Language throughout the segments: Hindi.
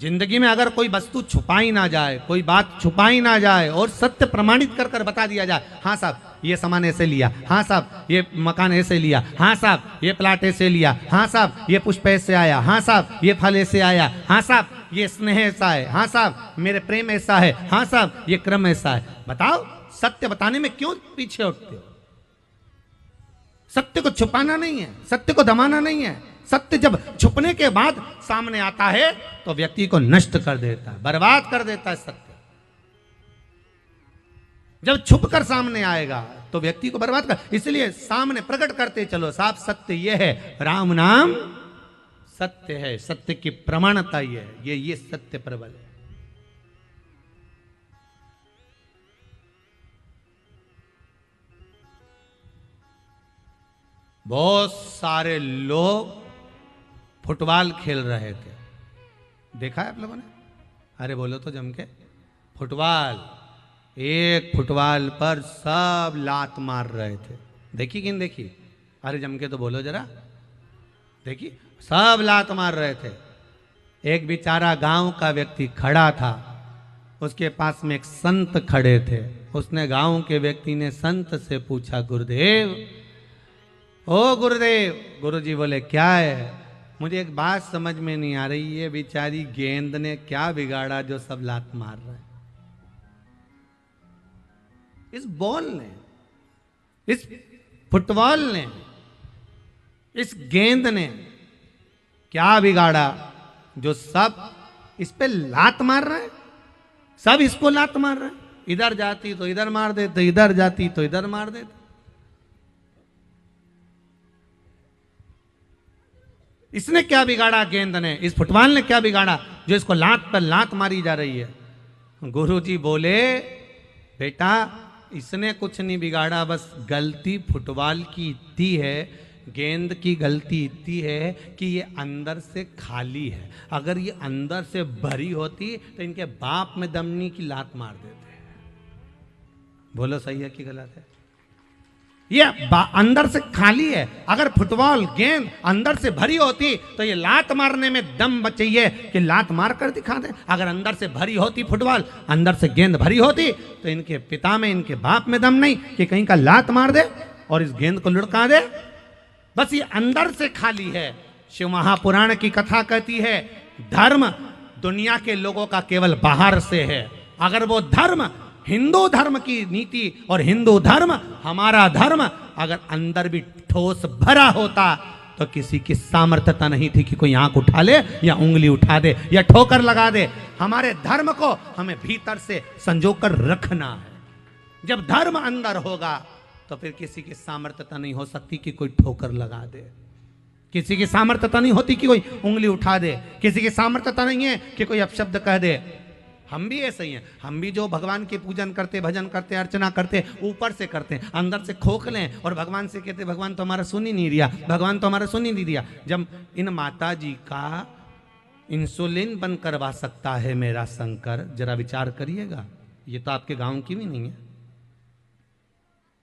जिंदगी में अगर कोई वस्तु छुपाई ना जाए, कोई बात छुपाई ना जाए और सत्य प्रमाणित कर कर बता दिया जाए, हाँ साहब ये सामान ऐसे लिया, हाँ साहब ये मकान ऐसे लिया, हाँ साहब ये प्लाट ऐसे लिया, हाँ साहब ये पुष्प ऐसे आया, हाँ साहब ये फल ऐसे आया, हाँ साहब ये स्नेह ऐसा है, हाँ साहब मेरे प्रेम ऐसा है, हाँ साहब ये क्रम ऐसा है। बताओ सत्य बताने में क्यों पीछे उठते हो? सत्य को छुपाना नहीं है, सत्य को दबाना नहीं है। सत्य जब छुपने के बाद सामने आता है तो व्यक्ति को नष्ट कर देता है, बर्बाद कर देता है। सत्य जब छुप कर सामने आएगा तो व्यक्ति को बर्बाद कर, इसलिए सामने प्रकट करते चलो साफ सत्य यह है, राम नाम सत्य है, सत्य की प्रमाणता ये सत्य प्रबल है। बहुत सारे लोग फुटबॉल खेल रहे थे, देखा है आप लोगों ने? अरे बोलो तो जम के, फुटबॉल, एक फुटबॉल पर सब लात मार रहे थे। देखी कि नहीं देखी? अरे जम के तो बोलो जरा, देखी? सब लात मार रहे थे। एक बेचारा गांव का व्यक्ति खड़ा था, उसके पास में एक संत खड़े थे। उसने गांव के व्यक्ति ने संत से पूछा, गुरुदेव, ओ गुरुदेव। गुरुजी बोले क्या है? मुझे एक बात समझ में नहीं आ रही, ये बेचारी गेंद ने क्या बिगाड़ा जो सब लात मार रहे? इस बॉल ने, इस फुटबॉल ने, इस गेंद ने क्या बिगाड़ा जो सब इस पे लात मार रहे हैं? सब इसको लात मार रहे हैं। इधर जाती तो इधर मार देते, इधर जाती तो इधर मार देते। इसने क्या बिगाड़ा? गेंद ने, इस फुटबॉल ने क्या बिगाड़ा जो इसको लात पर लात मारी जा रही है? गुरुजी बोले, बेटा इसने कुछ नहीं बिगाड़ा, बस गलती फुटबॉल की इतनी है, गेंद की गलती इतनी है कि ये अंदर से खाली है। अगर ये अंदर से भरी होती तो इनके बाप में दमनी की लात मार देते। बोलो सही है कि गलत है? ये अंदर से खाली है। अगर फुटबॉल गेंद अंदर से भरी होती तो ये लात मारने में दम चाहिए कि लात मार कर दिखा दे। अगर अंदर से भरी होती फुटबॉल, अंदर से गेंद भरी होती तो इनके पिता में, इनके बाप में दम नहीं कि कहीं का लात मार दे और इस गेंद को लुढ़का दे। बस ये अंदर से खाली है। शिव महापुराण की कथा कहती है, धर्म दुनिया के लोगों का केवल बाहर से है। अगर वो धर्म हिंदू धर्म की नीति और हिंदू धर्म हमारा धर्म अगर अंदर भी ठोस भरा होता तो किसी की सामर्थ्यता नहीं थी कि कोई आंख उठा ले या उंगली उठा दे या ठोकर लगा दे। हमारे धर्म को हमें भीतर से संजो कर रखना है। जब धर्म अंदर होगा तो फिर किसी की सामर्थ्यता नहीं हो सकती कि कोई ठोकर लगा दे, किसी की सामर्थ्यता नहीं होती कि कोई उंगली उठा दे, किसी की सामर्थ्यता नहीं है कि कोई अपशब्द कह दे। हम भी ऐसे ही हैं। हम भी जो भगवान के पूजन करते, भजन करते, अर्चना करते, ऊपर से करते, अंदर से खोखलें और भगवान से कहते भगवान तो हमारा सुन ही नहीं दिया, भगवान तो हमारा सुन ही नहीं दिया। जब इन माता जी का इंसुलिन बन करवा सकता है मेरा शंकर, जरा विचार करिएगा। ये तो आपके गांव की भी नहीं है,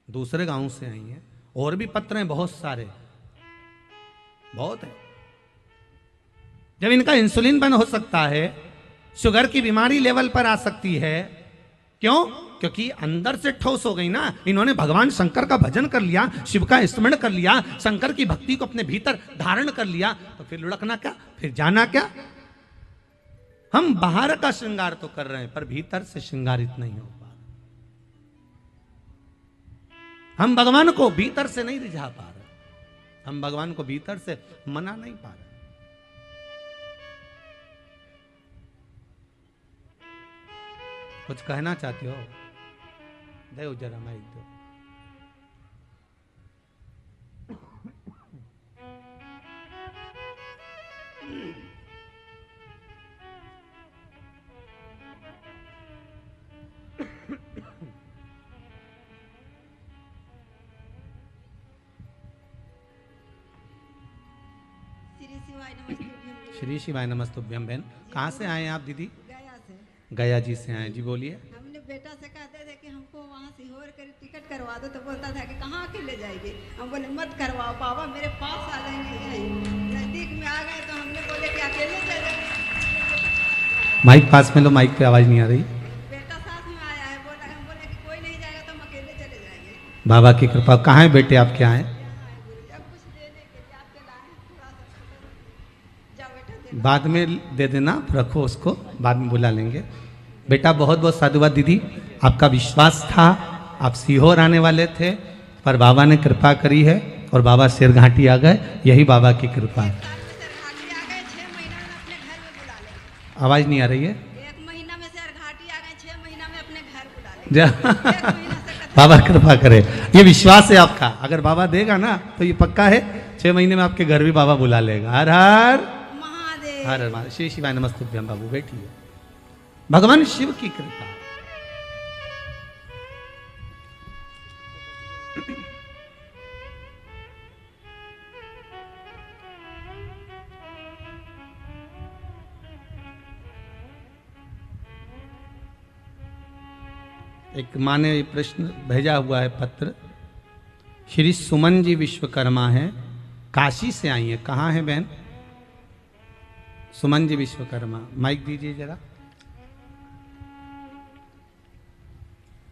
दूसरे गांव से आई है। और भी पत्र हैं बहुत सारे, बहुत है। जब इनका इंसुलिन बन हो सकता है, शुगर की बीमारी लेवल पर आ सकती है, क्यों? क्योंकि अंदर से ठोस हो गई ना। इन्होंने भगवान शंकर का भजन कर लिया, शिव का स्मरण कर लिया, शंकर की भक्ति को अपने भीतर धारण कर लिया, तो फिर लुढ़कना क्या, फिर जाना क्या? हम बाहर का श्रृंगार तो कर रहे हैं पर भीतर से श्रृंगारित नहीं हो पा रहे। हम भगवान को भीतर से नहीं रिझा पा रहे, हम भगवान को भीतर से मना नहीं पा रहे। कुछ कहना चाहते हो? दे जरा माइक दो। श्री शिवाय नमस्तुभ्यम। बहन कहाँ से आए हैं आप दीदी? गया से। गया जी से आए। जी बोलिए। हमने बेटा से कहते थे कि हमको वहाँ सीहोर कर टिकट करवा दो, तो बोलता था कि कहाँ अकेले जाएगी। हम बोले मत करवाओ पापा, मेरे पास आ जाएंगे, नज़दीक में आ गए तो हमने बोले कि अकेले चले। माइक पास में लो, माइक पे आवाज नहीं आ रही। बेटा साथ में आया है, बोला हम बोले कि कोई नहीं जाएगा तो हम अकेले चले जाएंगे। बाबा की कृपा। कहाँ है बेटे आपके? आए अब कुछ देने के लिए आपके लाए हैं, थोड़ा सा जाओ बेटा दे। बाद में दे देना, रखो उसको, बाद में बुला लेंगे। बेटा बहुत बहुत साधुवाद दीदी, आपका विश्वास था, आप सीहोर आने वाले थे, पर बाबा ने कृपा करी है और बाबा सिरघाटी आ गए, यही बाबा की कृपा है। साल में सरघाटी आ गए, 6 महीना में अपने घर में बुला लेंगे। आवाज नहीं आ रही है? 1 महीना में सरघाटी आ गए, 6 महीना में अपने घर बुला लेंगे। जा 1 महीना से कथा बाबा कृपा करे, ये विश्वास है आपका। अगर बाबा देगा ना तो ये पक्का है, 6 महीने में आपके घर भी बाबा बुला लेगा। हर हर महादेव। हर हर महादेव। श्री शिवाय नमस्तुभ्यम। बाबू बैठिए। भगवान शिव की कृपा। एक माँ ने ये प्रश्न भेजा हुआ है पत्र। श्री सुमन जी विश्वकर्मा है, काशी से आई है। कहाँ है बहन? सुमन जी विश्वकर्मा, माइक दीजिए जरा।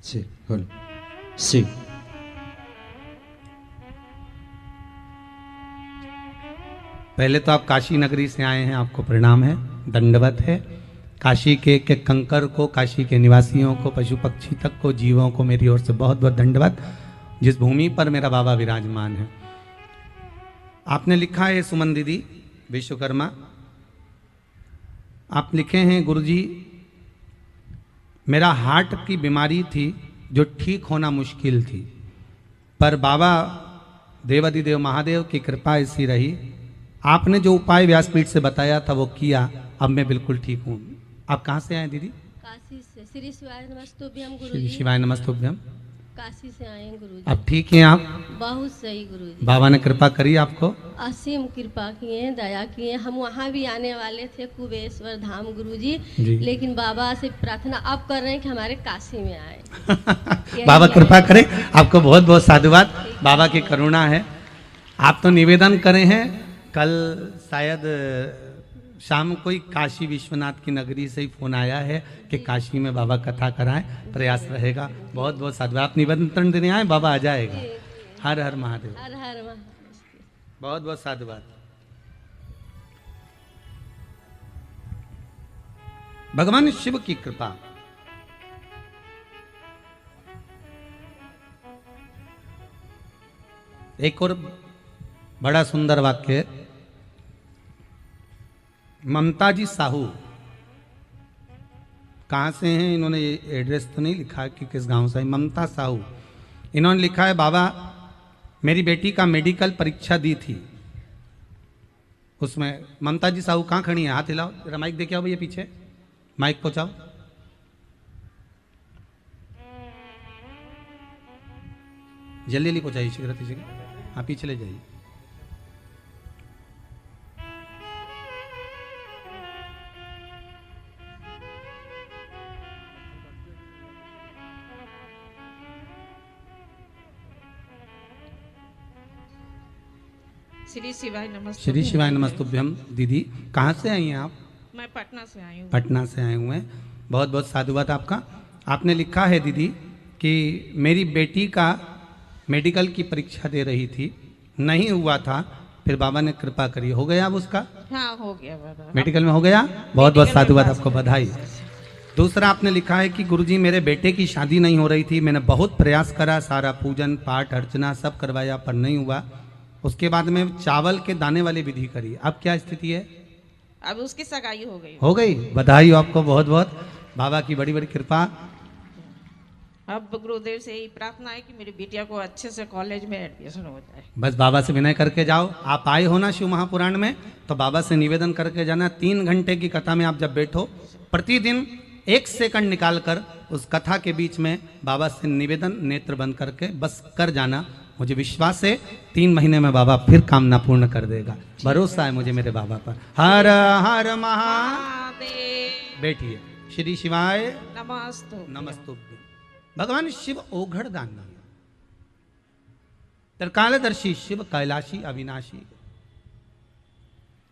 Sí, hola. Sí. पहले तो आप काशी नगरी से आए हैं, आपको प्रणाम है, दंडवत है। काशी के कंकर को, काशी के निवासियों को, पशु पक्षी तक को, जीवों को मेरी ओर से बहुत बहुत दंडवत, जिस भूमि पर मेरा बाबा विराजमान है। आपने लिखा है सुमन दीदी विश्वकर्मा, आप लिखे हैं गुरुजी मेरा हार्ट की बीमारी थी जो ठीक होना मुश्किल थी, पर बाबा देवादिदेव महादेव की कृपा ऐसी रही, आपने जो उपाय व्यासपीठ से बताया था वो किया, अब मैं बिल्कुल ठीक हूँ। आप कहाँ से आए दीदी? काशी से। श्री शिवाय नमस्तुभ्यम श्री गुरुजी। शिवाय नमस्तुभ्यम। काशी से आए हैं गुरुजी। अब ठीक हैं आप? बहुत सही गुरुजी। बाबा ने कृपा करी आपको? असीम कृपा किए, दया किए। हम वहाँ भी आने वाले थे कुबेश्वर धाम गुरुजी, जी। लेकिन बाबा से प्रार्थना अब कर रहे हैं कि हमारे काशी में आए। बाबा कृपा करे, आपको बहुत बहुत साधुवाद, बाबा की करुणा है। आप तो निवेदन करे हैं, कल शायद शाम को ही काशी विश्वनाथ की नगरी से ही फोन आया है कि काशी में बाबा कथा कराएं, प्रयास रहेगा। बहुत बहुत साधुवाद। आप निमंत्रण देने आए, बाबा आ जाएगा। हर हर महादेव। हर हर महादेव। बहुत बहुत साधुवाद। भगवान शिव की कृपा। एक और बड़ा सुंदर वाक्य, ममता जी साहू, कहाँ से हैं इन्होंने ये एड्रेस तो नहीं लिखा कि किस गांव से है। ममता साहू, इन्होंने लिखा है बाबा मेरी बेटी का मेडिकल परीक्षा दी थी, उसमें ममता जी साहू कहाँ खड़ी है? हाथ हिलाओ जरा, माइक देके आओ भैया, पीछे माइक पहुंचाओ। जल्दी जल्दी पहुंचाइए, शीघ्र शीघ्र। हाँ पीछे ले जाइए। श्री शिवाय नमस्ते। श्री शिवाय नमस्तुभ्यम। दीदी कहाँ से आई हैं आप? मैं पटना से आई हूँ। पटना से आए हुए हैं। बहुत बहुत साधुवाद आपका। आपने लिखा है दीदी कि मेरी बेटी का मेडिकल की परीक्षा दे रही थी, नहीं हुआ था, फिर बाबा ने कृपा करी, हो गया अब उसका हाँ हो गया बाबा। मेडिकल में हो गया। बहुत बहुत साधुवाद, आपको बधाई। दूसरा आपने लिखा है कि गुरुजी मेरे बेटे की शादी नहीं हो रही थी, मैंने बहुत प्रयास करा, सारा पूजन पाठ अर्चना सब करवाया पर नहीं हुआ। उसके बाद में चावल के दाने वाली विधि करी, अब क्या स्थिति है? अब उसकी सगाई हो गई। हो गई। बधाई हो आपको, बहुत बहुत, बाबा की बड़ी बड़ी कृपा। अब गुरुदेव से यही प्रार्थना है कि मेरी बिटिया को अच्छे से कॉलेज में एडमिशन हो जाए। बस बाबा से विनय करके जाओ। आप आए हो ना शिव महापुराण में, तो बाबा से निवेदन करके जाना। 3 घंटे की कथा में आप जब बैठो, प्रतिदिन 1 सेकंड निकाल कर उस कथा के बीच में बाबा से निवेदन नेत्र बंद करके बस कर जाना। मुझे विश्वास है 3 महीने में बाबा फिर कामना पूर्ण कर देगा। भरोसा है मुझे मेरे बाबा पर। हर हर महादेव। बैठिए। श्री शिवाय नमस्तु। नमस्तुभ्यं। भगवान शिव ओघड़ दानी, त्रिकालदर्शी शिव कैलाशी अविनाशी,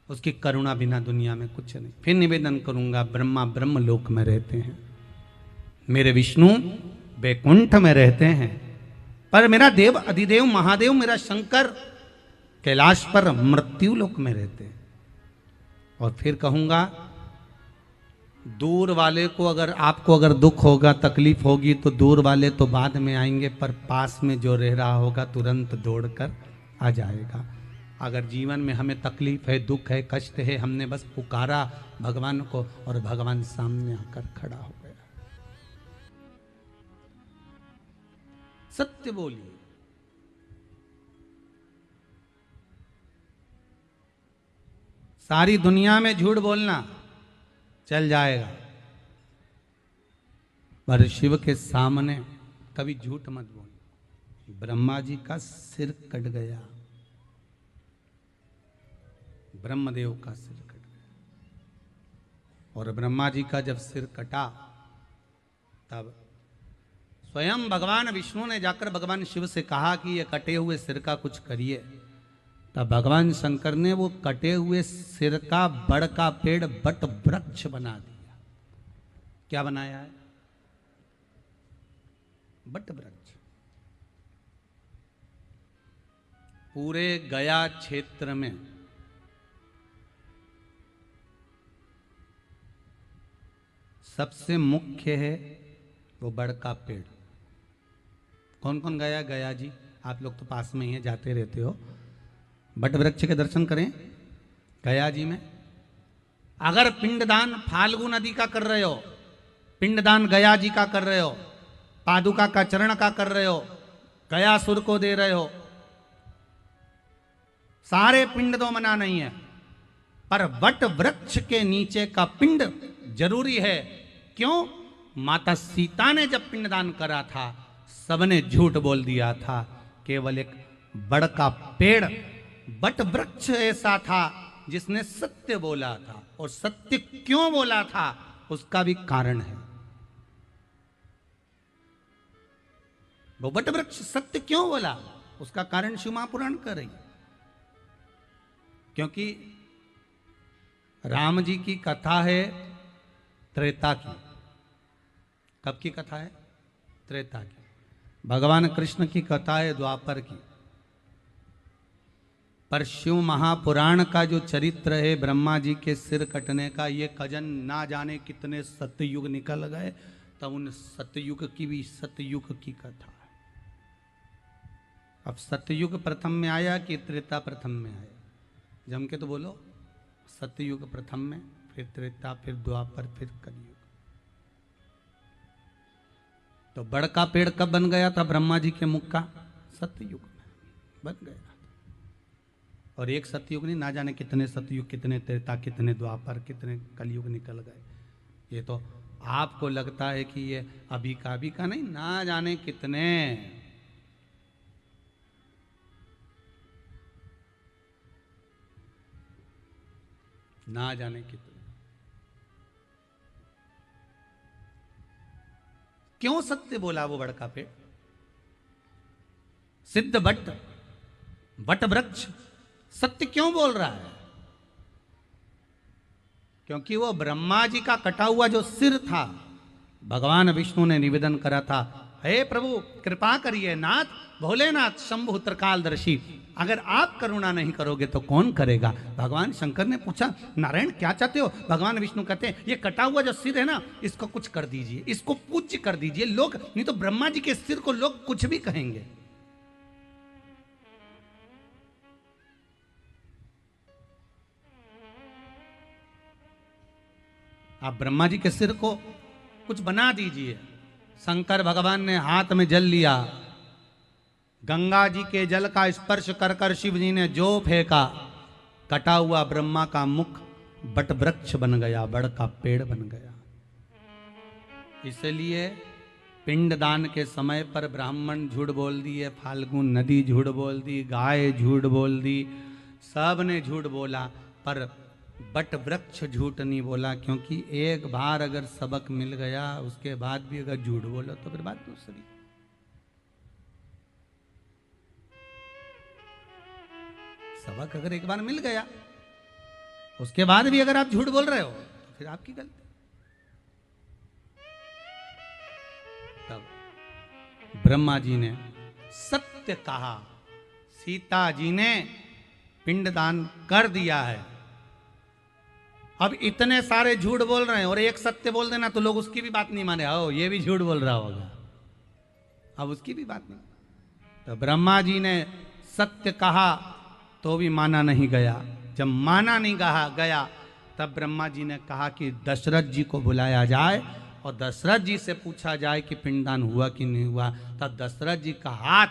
उसकी करुणा बिना दुनिया में कुछ नहीं। फिर निवेदन करूंगा, ब्रह्मा ब्रह्म लोक में रहते हैं, मेरे विष्णु वैकुंठ में रहते हैं, पर मेरा देव अधिदेव महादेव मेरा शंकर कैलाश पर मृत्यु लोक में रहते हैं। और फिर कहूंगा, दूर वाले को आपको अगर दुख होगा, तकलीफ होगी तो दूर वाले तो बाद में आएंगे, पर पास में जो रह रहा होगा तुरंत दौड़कर आ जाएगा। अगर जीवन में हमें तकलीफ है, दुख है, कष्ट है, हमने बस पुकारा भगवान को और भगवान सामने आकर खड़ा हो गया। सत्य बोलिए। सारी दुनिया में झूठ बोलना चल जाएगा, पर शिव के सामने कभी झूठ मत बोलना। ब्रह्मा जी का सिर कट गया, ब्रह्मदेव का सिर कट गया। और ब्रह्मा जी का जब सिर कटा तब स्वयं भगवान विष्णु ने जाकर भगवान शिव से कहा कि ये कटे हुए सिर का कुछ करिए। तब भगवान शंकर ने वो कटे हुए सिर का बड़ का पेड़ बट वृक्ष बना दिया। क्या बनाया है? बट वृक्ष। पूरे गया क्षेत्र में सबसे मुख्य है वो बड़ का पेड़। कौन कौन गया? गया जी, आप लोग तो पास में ही हैं, जाते रहते हो। बट वृक्ष के दर्शन करें गया जी में। अगर पिंडदान फाल्गु नदी का कर रहे हो, पिंडदान गया जी का कर रहे हो, पादुका का चरण का कर रहे हो, गया सुर को दे रहे हो, सारे पिंड तो मना नहीं है, पर वट वृक्ष के नीचे का पिंड जरूरी है। क्यों? माता सीता ने जब पिंडदान करा था, सबने झूठ बोल दिया था। केवल एक बड़ का पेड़ बट वृक्ष ऐसा था जिसने सत्य बोला था। और सत्य क्यों बोला था उसका भी कारण है। वो बट वृक्ष सत्य क्यों बोला उसका कारण शिव महापुराण कर रही। क्योंकि राम जी की कथा है त्रेता की। कब की कथा है? त्रेता की। भगवान कृष्ण की कथा है द्वापर की। पर शिव महापुराण का जो चरित्र है ब्रह्मा जी के सिर कटने का, ये कजन ना जाने कितने सतयुग निकल गए, तब उन सतयुग की भी सतयुग की कथा है। अब सतयुग प्रथम में आया कि त्रेता प्रथम में आया? जम के तो बोलो। सतयुग प्रथम में, फिर त्रेता, फिर द्वापर, फिर कलयुग। तो बड़ का पेड़ कब बन गया था ब्रह्मा जी के मुख का? सतयुग में बन गया। और एक सतयुग नहीं, ना जाने कितने सतयुग, कितने त्रेता, कितने द्वापर, कितने कलयुग निकल गए। ये तो आपको लगता है कि ये अभी का नहीं, ना जाने कितने। ना जाने कितने। क्यों सत्य बोला वो बड़ का पेड़? सिद्ध बट वृक्ष सत्य क्यों बोल रहा है? क्योंकि वो ब्रह्मा जी का कटा हुआ जो सिर था, भगवान विष्णु ने निवेदन करा था, हे प्रभु कृपा करिए, नाथ भोलेनाथ शंभु त्रिकालदर्शी, अगर आप करुणा नहीं करोगे तो कौन करेगा? भगवान शंकर ने पूछा, नारायण क्या चाहते हो? भगवान विष्णु कहते हैं, ये कटा हुआ जो सिर है ना, इसको कुछ कर दीजिए, इसको पूज्य कर दीजिए। लोग नहीं तो ब्रह्मा जी के सिर को लोग कुछ भी कहेंगे। आप ब्रह्मा जी के सिर को कुछ बना दीजिए। शंकर भगवान ने हाथ में जल लिया, गंगा जी के जल का स्पर्श कर कर शिव जी ने जो फेंका, कटा हुआ ब्रह्मा का मुख बट वृक्ष बन गया, बड़ का पेड़ बन गया। इसलिए पिंडदान के समय पर ब्राह्मण झूठ बोल दिए, फाल्गु नदी झूठ बोल दी, गाय झूठ बोल दी, सब ने झूठ बोला, पर बट वृक्ष झूठ नहीं बोला। क्योंकि एक बार अगर सबक मिल गया, उसके बाद भी अगर झूठ बोलो तो फिर बात दूसरी। सबक अगर एक बार मिल गया उसके बाद भी अगर आप झूठ बोल रहे हो तो फिर आपकी गलती। तब ब्रह्मा जी ने सत्य कहा, सीता जी ने पिंडदान कर दिया है। अब इतने सारे झूठ बोल रहे हैं और एक सत्य बोल देना तो लोग उसकी भी बात नहीं माने, ओ ये भी झूठ बोल रहा होगा, अब उसकी भी बात नहीं। तो ब्रह्मा जी ने सत्य कहा तो भी माना नहीं गया। जब माना नहीं कहा गया तब ब्रह्मा जी ने कहा कि दशरथ जी को बुलाया जाए और दशरथ जी से पूछा जाए कि पिंडदान हुआ कि नहीं हुआ। तब दशरथ जी का हाथ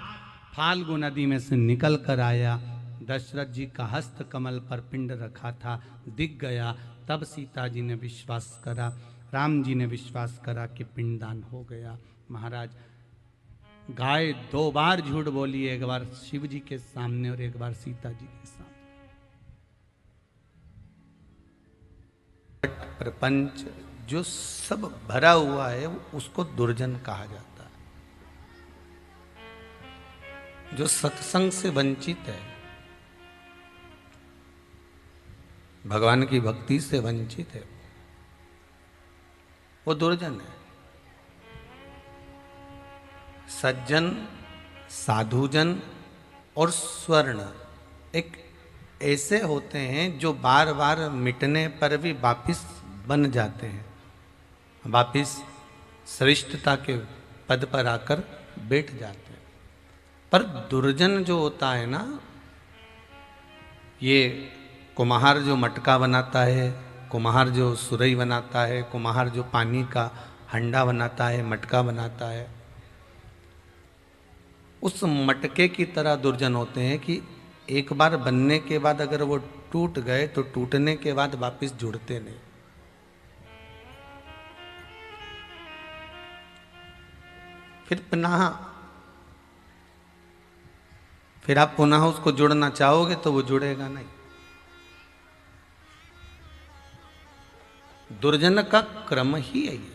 फाल्गु नदी में से निकल कर आया, दशरथ जी का हस्त कमल पर पिंड रखा था, दिख गया। तब सीता जी ने विश्वास करा, राम जी ने विश्वास करा कि पिंडदान हो गया। महाराज, गाय 2 बार झूठ बोली, एक बार शिव जी के सामने और एक बार सीता जी के सामने। प्रपंच जो सब भरा हुआ है उसको दुर्जन कहा जाता है। जो सत्संग से वंचित है, भगवान की भक्ति से वंचित है, वो दुर्जन है। सज्जन, साधुजन और स्वर्ण एक ऐसे होते हैं जो बार बार मिटने पर भी वापिस बन जाते हैं, वापिस श्रेष्ठता के पद पर आकर बैठ जाते हैं। पर दुर्जन जो होता है ना, ये कुम्हार जो मटका बनाता है, कुम्हार जो सुरई बनाता है, कुम्हार जो पानी का हंडा बनाता है, मटका बनाता है, उस मटके की तरह दुर्जन होते हैं कि एक बार बनने के बाद अगर वो टूट गए तो टूटने के बाद वापस जुड़ते नहीं। फिर आप पुनः उसको जोड़ना चाहोगे तो वो जुड़ेगा नहीं। दुर्जन का क्रम ही है ये।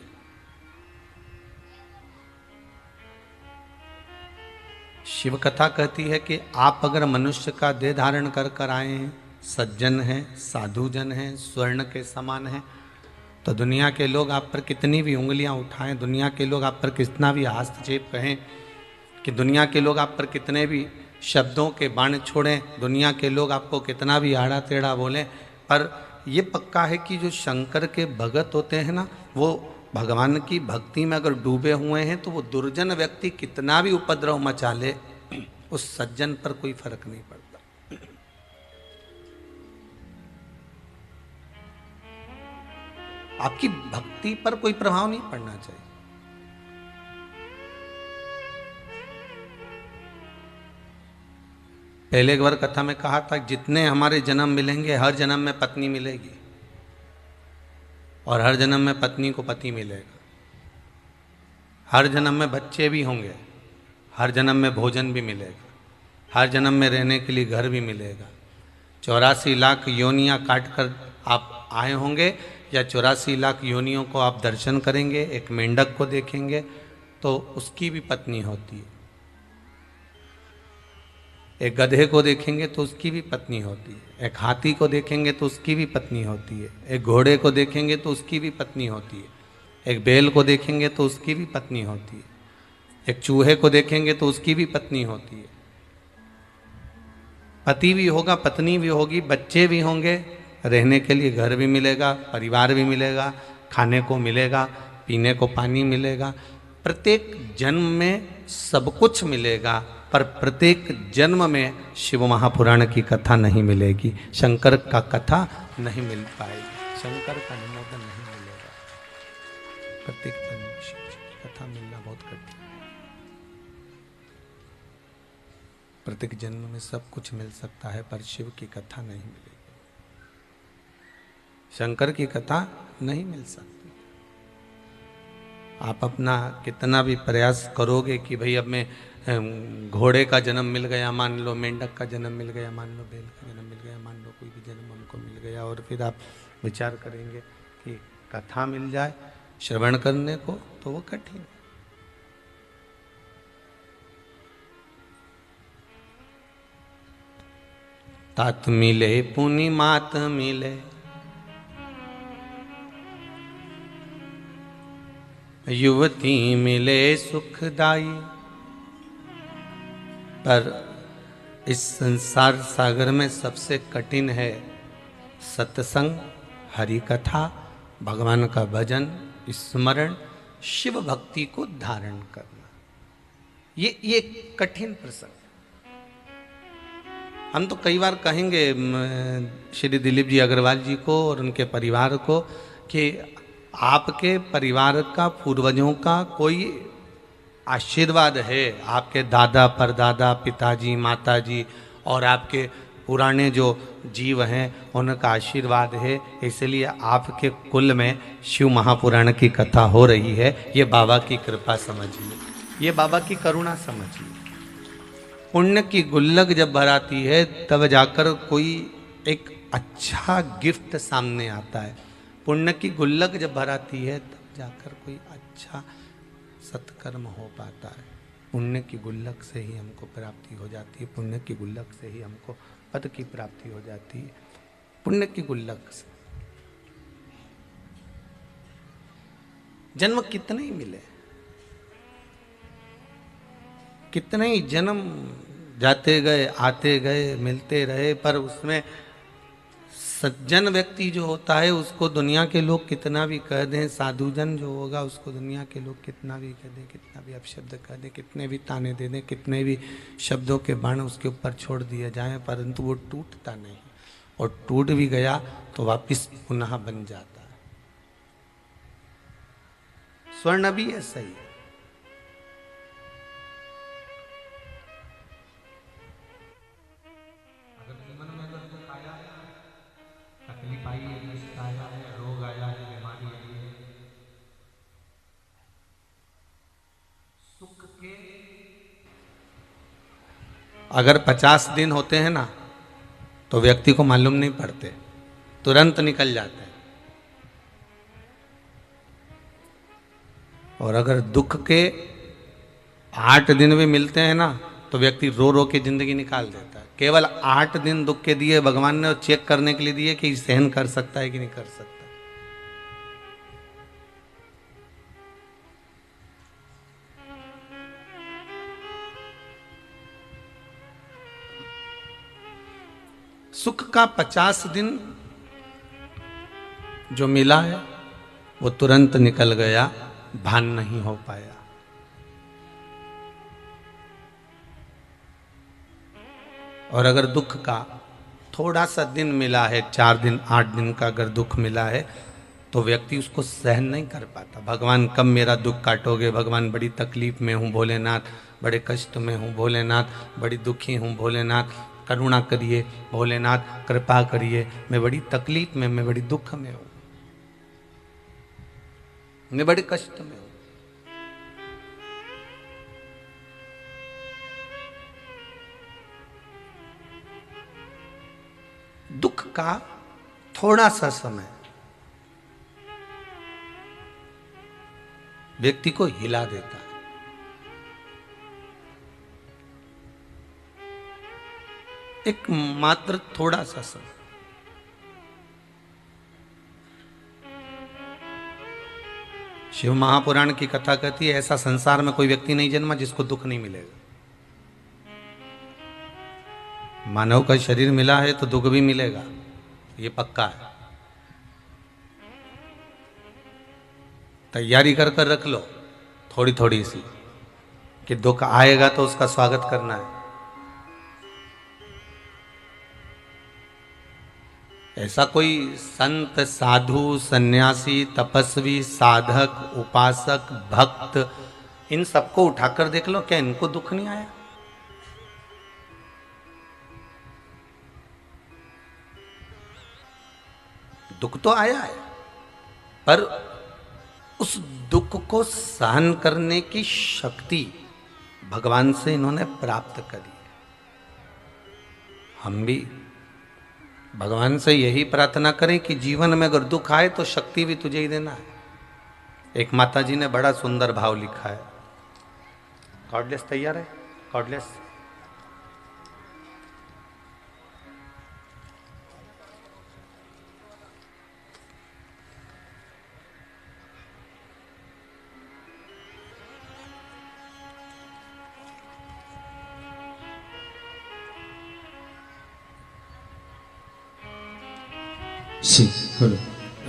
शिव कथा कहती है कि आप अगर मनुष्य का देह धारण कर कर आए हैं, सज्जन हैं, साधुजन हैं, स्वर्ण के समान हैं, तो दुनिया के लोग आप पर कितनी भी उंगलियां उठाएं, दुनिया के लोग आप पर कितना भी हस्तक्षेप कहें, कि दुनिया के लोग आप पर कितने भी शब्दों के बाण छोड़ें, दुनिया के लोग आपको कितना भी आड़ा टेढ़ा बोलें, पर ये पक्का है कि जो शंकर के भगत होते हैं ना, वो भगवान की भक्ति में अगर डूबे हुए हैं तो वो दुर्जन व्यक्ति कितना भी उपद्रव मचा ले, उस सज्जन पर कोई फर्क नहीं पड़ता। आपकी भक्ति पर कोई प्रभाव नहीं पड़ना चाहिए। पहले एक बार कथा में कहा था, जितने हमारे जन्म मिलेंगे हर जन्म में पत्नी मिलेगी और हर जन्म में पत्नी को पति मिलेगा, हर जन्म में बच्चे भी होंगे, हर जन्म में भोजन भी मिलेगा, हर जन्म में रहने के लिए घर भी मिलेगा। 84 लाख योनियां काट कर आप आए होंगे या 84 लाख योनियों को आप दर्शन करेंगे, एक मेंढक को देखेंगे तो उसकी भी पत्नी होती है, एक गधे को देखेंगे तो उसकी भी पत्नी होती है, एक हाथी को देखेंगे तो उसकी भी पत्नी होती है, एक घोड़े को देखेंगे तो उसकी भी पत्नी होती है, एक बैल को देखेंगे तो उसकी भी पत्नी होती है, एक चूहे को देखेंगे तो उसकी भी पत्नी होती है। पति भी होगा, पत्नी भी होगी, बच्चे भी होंगे, रहने के लिए घर भी मिलेगा, परिवार भी मिलेगा, खाने को मिलेगा, पीने को पानी मिलेगा। प्रत्येक जन्म में सब कुछ मिलेगा, पर प्रत्येक जन्म में शिव महापुराण की कथा नहीं मिलेगी, शंकर का कथा नहीं मिल पाएगी, शंकर का अनुमोदन नहीं मिलेगा। प्रत्येक जन्म में शिव जी की कथा मिलना बहुत कठिन है। प्रत्येक जन्म में सब कुछ मिल सकता है पर शिव की कथा नहीं मिलेगी, शंकर की कथा नहीं मिल सकती। आप अपना कितना भी प्रयास करोगे कि भाई अब मैं घोड़े का जन्म मिल गया, मान लो मेंढक का जन्म मिल गया, मान लो बैल का जन्म मिल गया, मान लो कोई भी जन्म हमको मिल गया, और फिर आप विचार करेंगे कि कथा मिल जाए श्रवण करने को, तो वो कठिन। तात मिले पुनि मात मिले, युवती मिले सुखदाई। पर इस संसार सागर में सबसे कठिन है सत्संग, हरि कथा, भगवान का भजन, स्मरण, शिव भक्ति को धारण करना। ये कठिन प्रसंग। हम तो कई बार कहेंगे श्री दिलीप जी अग्रवाल जी को और उनके परिवार को कि आपके परिवार का, पूर्वजों का कोई आशीर्वाद है, आपके दादा परदादा, पिताजी, माताजी और आपके पुराने जो जीव हैं उनका आशीर्वाद है, इसलिए आपके कुल में शिव महापुराण की कथा हो रही है। ये बाबा की कृपा समझिए, ये बाबा की करुणा समझिए। पुण्य की गुल्लक जब भराती है तब जाकर कोई एक अच्छा गिफ्ट सामने आता है। पुण्य की गुल्लक जब भराती है तब जाकर कोई अच्छा सत्कर्म हो पाता है। पुण्य की गुल्लक से ही हमको प्राप्ति हो जाती है, पुण्य की गुल्लक से ही हमको पद की प्राप्ति हो जाती है, पुण्य की गुल्लक से। जन्म कितने ही मिले, कितने ही जन्म जाते गए आते गए मिलते रहे, पर उसमें सज्जन व्यक्ति जो होता है उसको दुनिया के लोग कितना भी कह दें, साधुजन जो होगा उसको दुनिया के लोग कितना भी कह दें, कितना भी अपशब्द कह दें, कितने भी ताने दे दें, कितने भी शब्दों के बाण उसके ऊपर छोड़ दिए जाएं, परंतु वो टूटता नहीं। और टूट भी गया तो वापिस पुनः बन जाता है। स्वर्ण भी ऐसा ही है। तकलीफ आई है, कष्ट आया है, रोग आया है, बीमारी आई है, सुख के अगर 50 दिन होते हैं ना तो व्यक्ति को मालूम नहीं पड़ते, तुरंत निकल जाते हैं। और अगर दुख के 8 दिन भी मिलते हैं ना तो व्यक्ति रो रो के जिंदगी निकाल देता है। केवल 8 दिन दुख के दिए भगवान ने, चेक करने के लिए दिए कि सहन कर सकता है कि नहीं कर सकता। सुख का 50 दिन जो मिला है वो तुरंत निकल गया, भान नहीं हो पाया। और अगर दुख का थोड़ा सा दिन मिला है, 4 दिन 8 दिन का अगर दुख मिला है तो व्यक्ति उसको सहन नहीं कर पाता। भगवान कब मेरा दुख काटोगे, भगवान बड़ी तकलीफ में हूँ भोलेनाथ, बड़े कष्ट में हूँ भोलेनाथ, बड़ी दुखी हूँ भोलेनाथ, करुणा करिए भोलेनाथ, कृपा करिए, मैं बड़ी तकलीफ में, मैं बड़ी दुख में हूँ, मैं बड़े कष्ट में हूँ। दुख का थोड़ा सा समय व्यक्ति को हिला देता है। एक मात्र थोड़ा सा समय। शिव महापुराण की कथा कहती है ऐसा संसार में कोई व्यक्ति नहीं जन्मा जिसको दुख नहीं मिलेगा। मानव का शरीर मिला है तो दुख भी मिलेगा, ये पक्का है। तैयारी कर कर रख लो थोड़ी थोड़ी सी कि दुख आएगा तो उसका स्वागत करना है। ऐसा कोई संत, साधु, सन्यासी, तपस्वी, साधक, उपासक, भक्त, इन सबको उठाकर देख लो, क्या इनको दुख नहीं आया? दुख तो आया है, पर उस दुख को सहन करने की शक्ति भगवान से इन्होंने प्राप्त करी। हम भी भगवान से यही प्रार्थना करें कि जीवन में अगर दुख आए तो शक्ति भी तुझे ही देना है। एक माता जी ने बड़ा सुंदर भाव लिखा है। कॉर्डलेस तैयार है? कॉर्डलेस सी बोलो।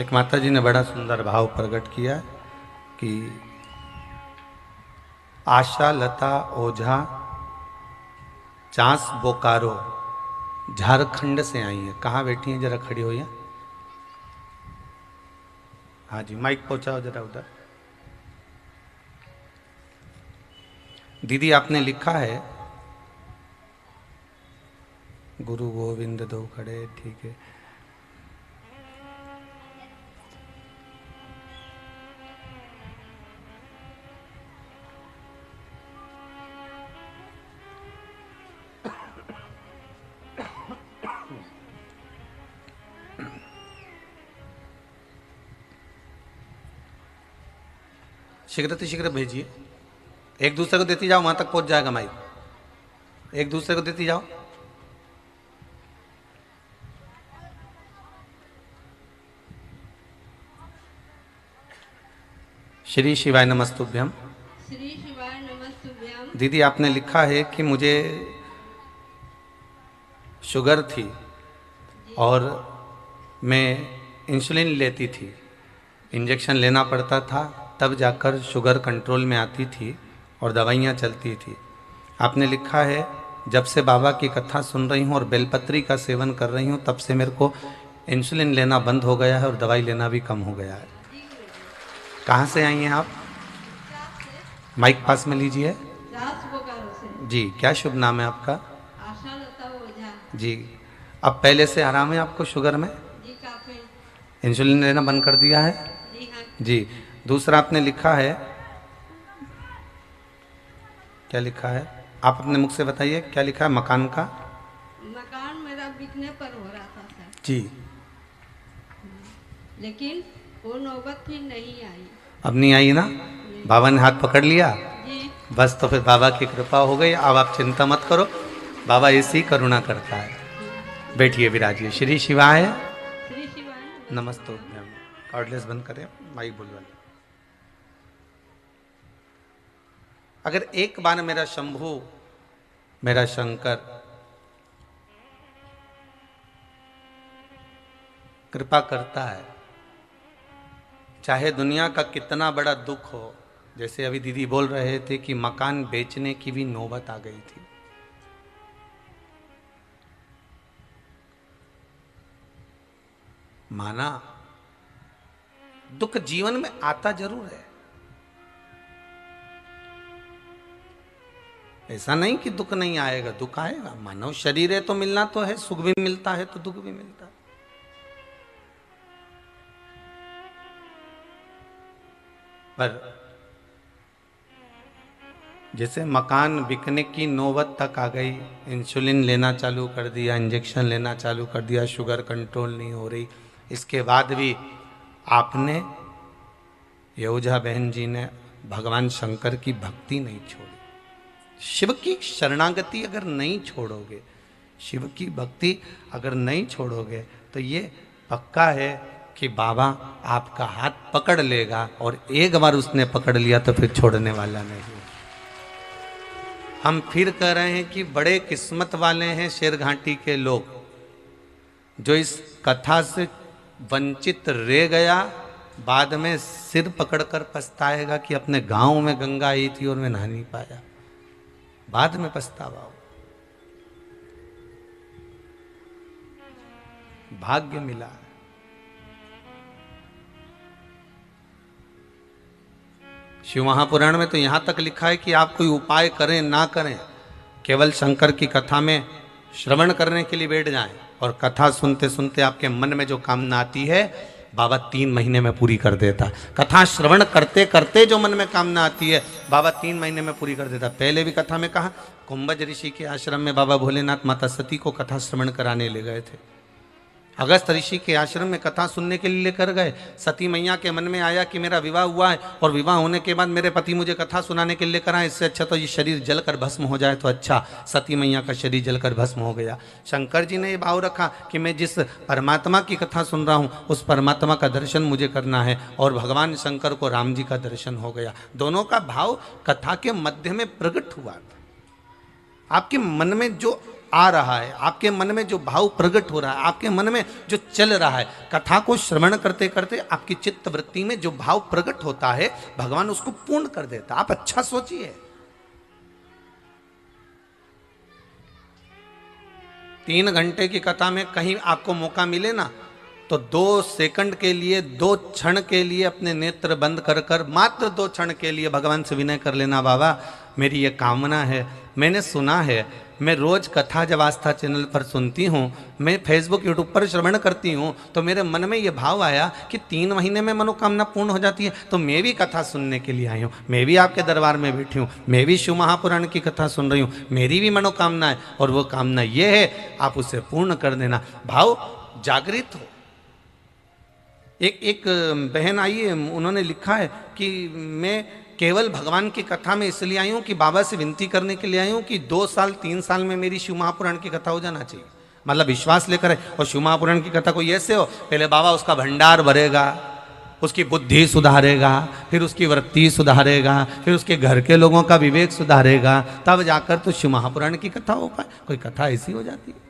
एक माता जी ने बड़ा सुंदर भाव प्रकट किया कि आशा लता ओझा चांस बोकारो झारखंड से आई है। कहाँ बैठी हैं, जरा खड़ी हो। हाँ जी, माइक पहुंचाओ जरा उधर। दीदी आपने लिखा है, गुरु गोविंद दो खड़े, ठीक है। शीघ्र शीघ्र भेजिए, एक दूसरे को देती जाओ, वहां तक पहुंच जाएगा माइक। एक दूसरे को देती जाओ। श्री शिवाय नमस्तुभ्यम। श्री शिवाय नमस्तुभ्यम। दीदी आपने लिखा है कि मुझे शुगर थी और मैं इंसुलिन लेती थी, इंजेक्शन लेना पड़ता था, तब जाकर शुगर कंट्रोल में आती थी और दवाइयाँ चलती थी। आपने लिखा है जब से बाबा की कथा सुन रही हूँ और बेलपत्री का सेवन कर रही हूँ, तब से मेरे को इंसुलिन लेना बंद हो गया है और दवाई लेना भी कम हो गया है। कहाँ से आई हैं आप? माइक पास में लीजिए जी। क्या शुभ नाम है आपका? आशा लता ओझा जी। अब पहले से आराम है आपको शुगर में? जी काफी। इंसुलिन लेना बंद कर दिया है? जी हाँ। जी। दूसरा आपने लिखा है, क्या लिखा है? आप अपने मुख से बताइए क्या लिखा है। मकान का? मकान मेरा बिकने पर हो रहा था सर, जी। लेकिन वो नौबत फिर नहीं आई। अब नहीं आई ना? बाबा ने हाथ पकड़ लिया जी। बस, तो फिर बाबा की कृपा हो गई। अब आप चिंता मत करो, बाबा ऐसी करुणा करता है। बैठिए, विराजिए। श्री शिवाय श्री शिवाय नमस्तुभ्यम। कॉर्डलेस बंद करें, माइक बुलवा। अगर एक बार मेरा शंभू, मेरा शंकर कृपा करता है, चाहे दुनिया का कितना बड़ा दुख हो, जैसे अभी दीदी बोल रहे थे कि मकान बेचने की भी नौबत आ गई थी, माना दुख जीवन में आता जरूर है। ऐसा नहीं कि दुख नहीं आएगा, दुख आएगा। मानव शरीर है तो मिलना तो है, सुख भी मिलता है तो दुख भी मिलता है। पर जैसे मकान बिकने की नौबत तक आ गई, इंसुलिन लेना चालू कर दिया, इंजेक्शन लेना चालू कर दिया, शुगर कंट्रोल नहीं हो रही, इसके बाद भी आपने, ये ओझा बहन जी ने भगवान शंकर की भक्ति नहीं छोड़ी। शिव की शरणागति अगर नहीं छोड़ोगे, शिव की भक्ति अगर नहीं छोड़ोगे, तो ये पक्का है कि बाबा आपका हाथ पकड़ लेगा, और एक बार उसने पकड़ लिया तो फिर छोड़ने वाला नहीं। हम फिर कह रहे हैं कि बड़े किस्मत वाले हैं शेरघाटी के लोग, जो इस कथा से वंचित रह गया, बाद में सिर पकड़कर पछताएगा कि अपने गांव में गंगा आई थी और मैं नहा नहीं पाया। बाद में पछतावा हो। भाग्य मिला। शिव महापुराण में तो यहां तक लिखा है कि आप कोई उपाय करें ना करें, केवल शंकर की कथा में श्रवण करने के लिए बैठ जाएं, और कथा सुनते सुनते आपके मन में जो कामना आती है, बाबा 3 महीने में पूरी कर देता। कथा श्रवण करते करते जो मन में कामना आती है, बाबा 3 महीने में पूरी कर देता। पहले भी कथा में कहा, कुंभज ऋषि के आश्रम में बाबा भोलेनाथ माता सती को कथा श्रवण कराने ले गए थे। अगस्त ऋषि के आश्रम में कथा सुनने के लिए लेकर गए। सती मैया के मन में आया कि मेरा विवाह हुआ है, और विवाह होने के बाद मेरे पति मुझे कथा सुनाने के लिए लेकर आए, इससे अच्छा तो ये शरीर जलकर भस्म हो जाए तो अच्छा। सती मैया का शरीर जलकर भस्म हो गया। शंकर जी ने ये भाव रखा कि मैं जिस परमात्मा की कथा सुन रहा हूँ, उस परमात्मा का दर्शन मुझे करना है, और भगवान शंकर को राम जी का दर्शन हो गया। दोनों का भाव कथा के मध्य में प्रकट हुआ था। आपके मन में जो आ रहा है, आपके मन में जो भाव प्रकट हो रहा है, आपके मन में जो चल रहा है, कथा को श्रवण करते करते आपकी चित्त वृत्ति में जो भाव प्रकट होता है भगवान उसको पूर्ण कर देता। आप अच्छा सोचिए, 3 घंटे की कथा में कहीं आपको मौका मिले ना तो 2 सेकंड के लिए, 2 क्षण के लिए अपने नेत्र बंद कर कर मात्र 2 क्षण के लिए भगवान से विनय कर लेना, बाबा मेरी ये कामना है। मैंने सुना है, मैं रोज कथा जब आस्था चैनल पर सुनती हूँ, मैं फेसबुक यूट्यूब पर श्रवण करती हूँ, तो मेरे मन में ये भाव आया कि 3 महीने में मनोकामना पूर्ण हो जाती है, तो मैं भी कथा सुनने के लिए आई हूँ, मैं भी आपके दरबार में बैठी हूँ, मैं भी शिव महापुराण की कथा सुन रही हूँ, मेरी भी मनोकामना है और वो कामना ये है, आप उसे पूर्ण कर देना। भाव जागृत हो। एक बहन आई है, उन्होंने लिखा है कि मैं केवल भगवान की कथा में इसलिए आई हूँ कि बाबा से विनती करने के लिए आई हूँ कि 2 साल 3 साल में मेरी शिव महापुराण की कथा हो जाना चाहिए। मतलब विश्वास लेकर है। और शिव महापुराण की कथा कोई ऐसे हो, पहले बाबा उसका भंडार भरेगा, उसकी बुद्धि सुधारेगा, फिर उसकी वृत्ति सुधारेगा, फिर उसके घर के लोगों का विवेक सुधारेगा, तब जाकर तो शिव महापुराण की कथा हो पाए। कोई कथा ऐसी हो जाती है।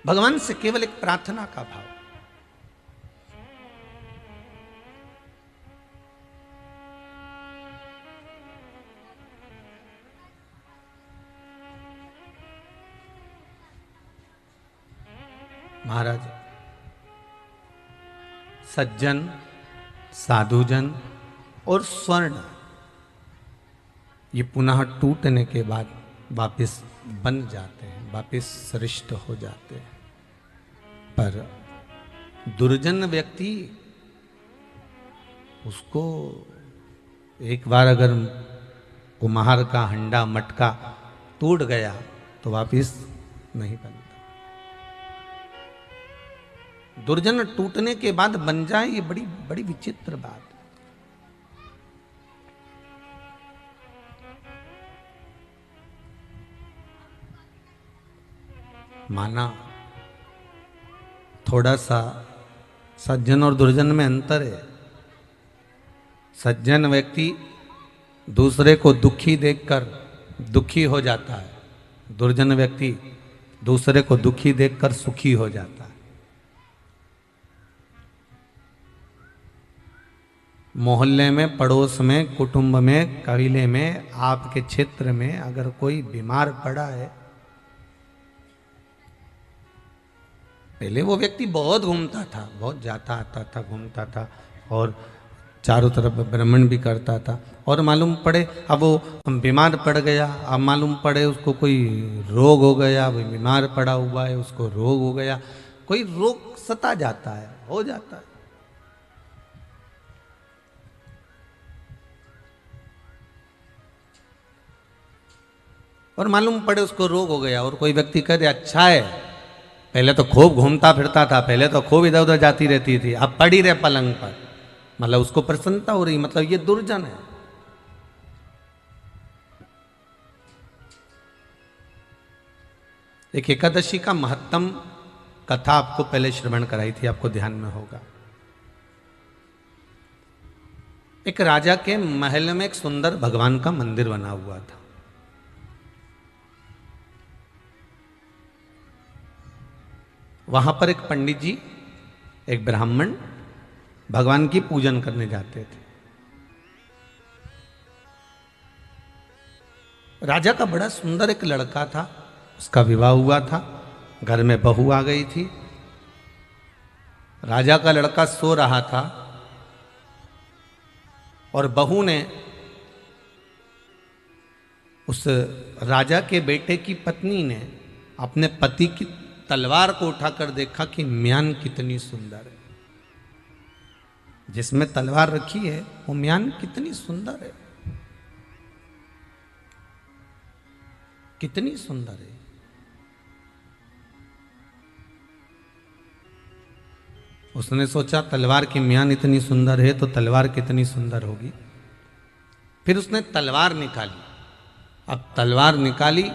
भगवान से केवल एक प्रार्थना का भाव। महाराज, सज्जन, साधुजन और स्वर्ण ये पुनः टूटने के बाद वापस बन जाते हैं, वापस सृष्ट हो जाते हैं। पर दुर्जन व्यक्ति, उसको एक बार अगर कुम्हार का हंडा मटका टूट गया तो वापस नहीं बनता। दुर्जन टूटने के बाद बन जाए, ये बड़ी बड़ी विचित्र बात है। माना थोड़ा सा सज्जन और दुर्जन में अंतर है। सज्जन व्यक्ति दूसरे को दुखी देखकर दुखी हो जाता है, दुर्जन व्यक्ति दूसरे को दुखी देखकर सुखी हो जाता है। मोहल्ले में, पड़ोस में, कुटुंब में, कबीले में, आपके क्षेत्र में अगर कोई बीमार पड़ा है, पहले वो व्यक्ति बहुत घूमता था, बहुत जाता आता था, घूमता था और चारों तरफ भ्रमण भी करता था, और मालूम पड़े अब वो बीमार पड़ गया, अब मालूम पड़े उसको कोई रोग हो गया, वो बीमार पड़ा हुआ है, उसको रोग हो गया, कोई रोग सता जाता है, हो जाता है। और मालूम पड़े उसको रोग हो गया और कोई व्यक्ति कह दे अच्छा है, पहले तो खूब घूमता फिरता था, पहले तो खूब इधर उधर जाती रहती थी, अब पड़ी रहे पलंग पर, मतलब उसको प्रसन्नता हो रही, मतलब ये दुर्जन है। एक एकादशी का महत्तम कथा आपको पहले श्रवण कराई थी, आपको ध्यान में होगा। एक राजा के महल में एक सुंदर भगवान का मंदिर बना हुआ था। वहां पर एक पंडित जी, एक ब्राह्मण भगवान की पूजन करने जाते थे। राजा का बड़ा सुंदर एक लड़का था, उसका विवाह हुआ था, घर में बहू आ गई थी। राजा का लड़का सो रहा था और बहू ने उस राजा के बेटे की पत्नी ने अपने पति की तलवार को उठाकर देखा कि म्यान कितनी सुंदर है, जिसमें तलवार रखी है वो म्यान कितनी सुंदर है, कितनी सुंदर है। उसने सोचा तलवार की म्यान इतनी सुंदर है तो तलवार कितनी सुंदर होगी। फिर उसने तलवार निकाली। अब तलवार निकाली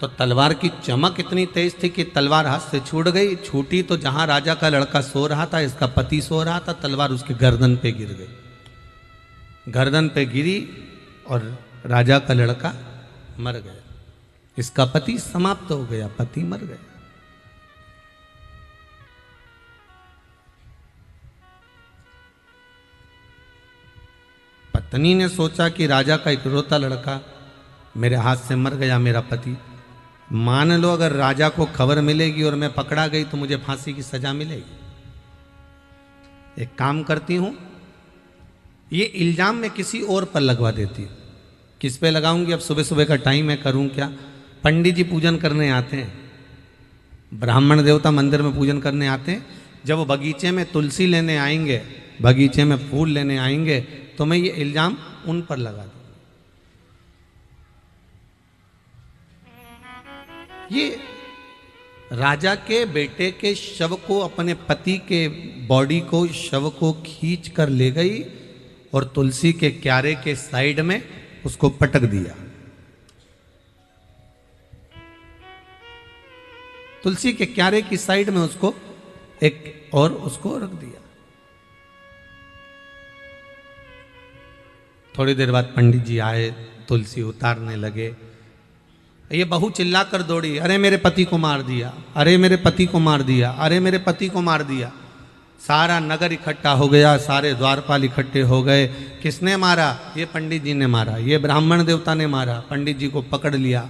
तो तलवार की चमक इतनी तेज थी कि तलवार हाथ से छूट गई। छूटी तो जहां राजा का लड़का सो रहा था, इसका पति सो रहा था, तलवार उसकी गर्दन पे गिर गई। गर्दन पे गिरी और राजा का लड़का मर गया। इसका पति समाप्त हो गया, पति मर गया। पत्नी ने सोचा कि राजा का इकलौता लड़का मेरे हाथ से मर गया, मेरा पति। मान लो अगर राजा को खबर मिलेगी और मैं पकड़ा गई तो मुझे फांसी की सजा मिलेगी। एक काम करती हूं, ये इल्जाम मैं किसी और पर लगवा देती हूं। किस पे लगाऊंगी? अब सुबह सुबह का टाइम है, करूं क्या? पंडित जी पूजन करने आते हैं, ब्राह्मण देवता मंदिर में पूजन करने आते हैं। जब वो बगीचे में तुलसी लेने आएंगे, बगीचे में फूल लेने आएंगे, तो मैं ये इल्जाम उन पर लगा दूं। ये राजा के बेटे के शव को, अपने पति के बॉडी को, शव को खींच कर ले गई और तुलसी के क्यारे के साइड में उसको पटक दिया। तुलसी के क्यारे की साइड में उसको उसको रख दिया। थोड़ी देर बाद पंडित जी आए, तुलसी उतारने लगे। ये बहू चिल्ला कर दौड़ी, अरे मेरे पति को मार दिया, अरे मेरे पति को मार दिया, अरे मेरे पति को मार दिया। सारा नगर इकट्ठा हो गया, सारे द्वारपाल इकट्ठे हो गए। किसने मारा? ये पंडित जी ने मारा, ये ब्राह्मण देवता ने मारा। पंडित जी को पकड़ लिया।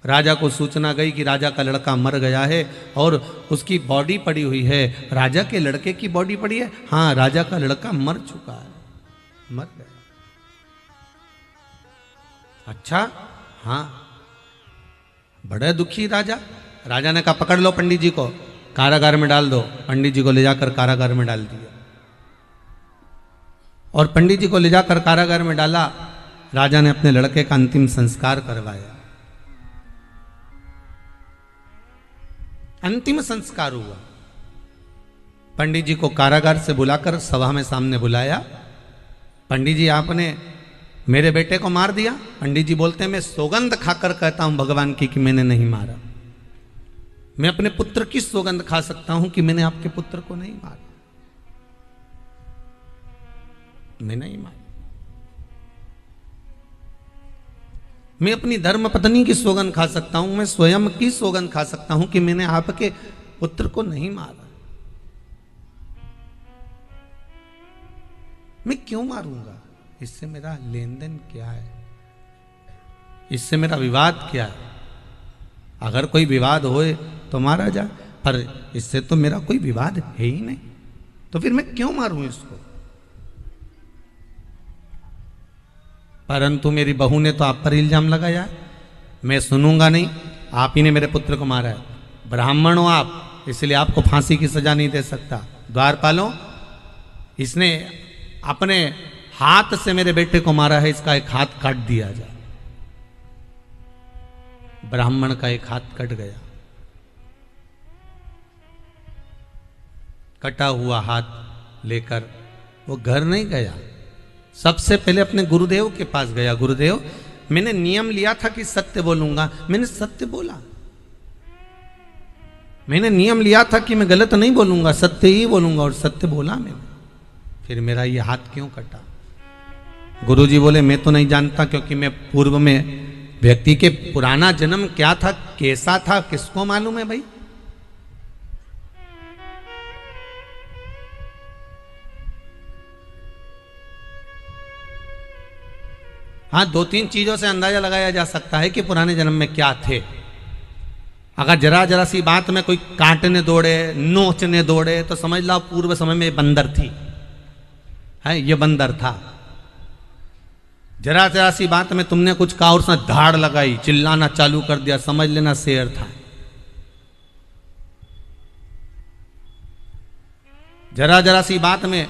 राजा को सूचना गई कि राजा का लड़का मर गया है और उसकी बॉडी पड़ी हुई है। राजा के लड़के की बॉडी पड़ी है? हाँ, राजा का लड़का मर चुका है, मर गया। अच्छा, हाँ। बड़ा दुखी राजा। राजा ने कहा पकड़ लो पंडित जी को, कारागार में डाल दो। पंडित जी को ले जाकर कारागार में डाल दिया और पंडित जी को ले जाकर कारागार में डाला। राजा ने अपने लड़के का अंतिम संस्कार करवाया। अंतिम संस्कार हुआ। पंडित जी को कारागार से बुलाकर सभा में सामने बुलाया। पंडित जी, आपने मेरे बेटे को मार दिया? पंडित जी बोलते हैं, मैं सौगंध खाकर कहता हूं भगवान की कि मैंने नहीं मारा। मैं अपने पुत्र की सौगंध खा सकता हूं कि मैंने आपके पुत्र को नहीं मारा, मैं नहीं मारा। मैं अपनी धर्म पत्नी की सौगंध खा सकता हूं, मैं स्वयं की सौगंध खा सकता हूं कि मैंने आपके पुत्र को नहीं मारा। मैं क्यों मारूंगा? इससे मेरा लेन देन क्या है? इससे मेरा विवाद क्या है? अगर कोई विवाद होए तो मारा जाए, पर इससे तो मेरा कोई विवाद है ही नहीं, तो फिर मैं क्यों मारूं इसको? परंतु मेरी बहू ने तो आप पर इल्जाम लगाया, मैं सुनूंगा नहीं। आप ही ने मेरे पुत्र को मारा है, ब्राह्मण हो आप, इसलिए आपको फांसी की सजा नहीं दे सकता। द्वारपालों, इसने अपने हाथ से मेरे बेटे को मारा है, इसका एक हाथ काट दिया जाए। ब्राह्मण का एक हाथ कट गया। कटा हुआ हाथ लेकर वो घर नहीं गया, सबसे पहले अपने गुरुदेव के पास गया। गुरुदेव, मैंने नियम लिया था कि सत्य बोलूंगा, मैंने सत्य बोला। मैंने नियम लिया था कि मैं गलत नहीं बोलूंगा, सत्य ही बोलूंगा, और सत्य बोला मैंने। फिर मेरा ये हाथ क्यों कटा? गुरुजी बोले, मैं तो नहीं जानता, क्योंकि मैं पूर्व में व्यक्ति के पुराना जन्म क्या था, कैसा था, किसको मालूम है भाई? हाँ, 2-3 चीजों से अंदाजा लगाया जा सकता है कि पुराने जन्म में क्या थे। अगर जरा जरा सी बात में कोई काटने दौड़े, नोचने दौड़े, तो समझ लो पूर्व समय में बंदर थी, है ये बंदर था। जरा जरा सी बात में तुमने कुछ कहा और उसने धाड़ लगाई, चिल्लाना चालू कर दिया, समझ लेना शेर था। जरा जरा सी बात में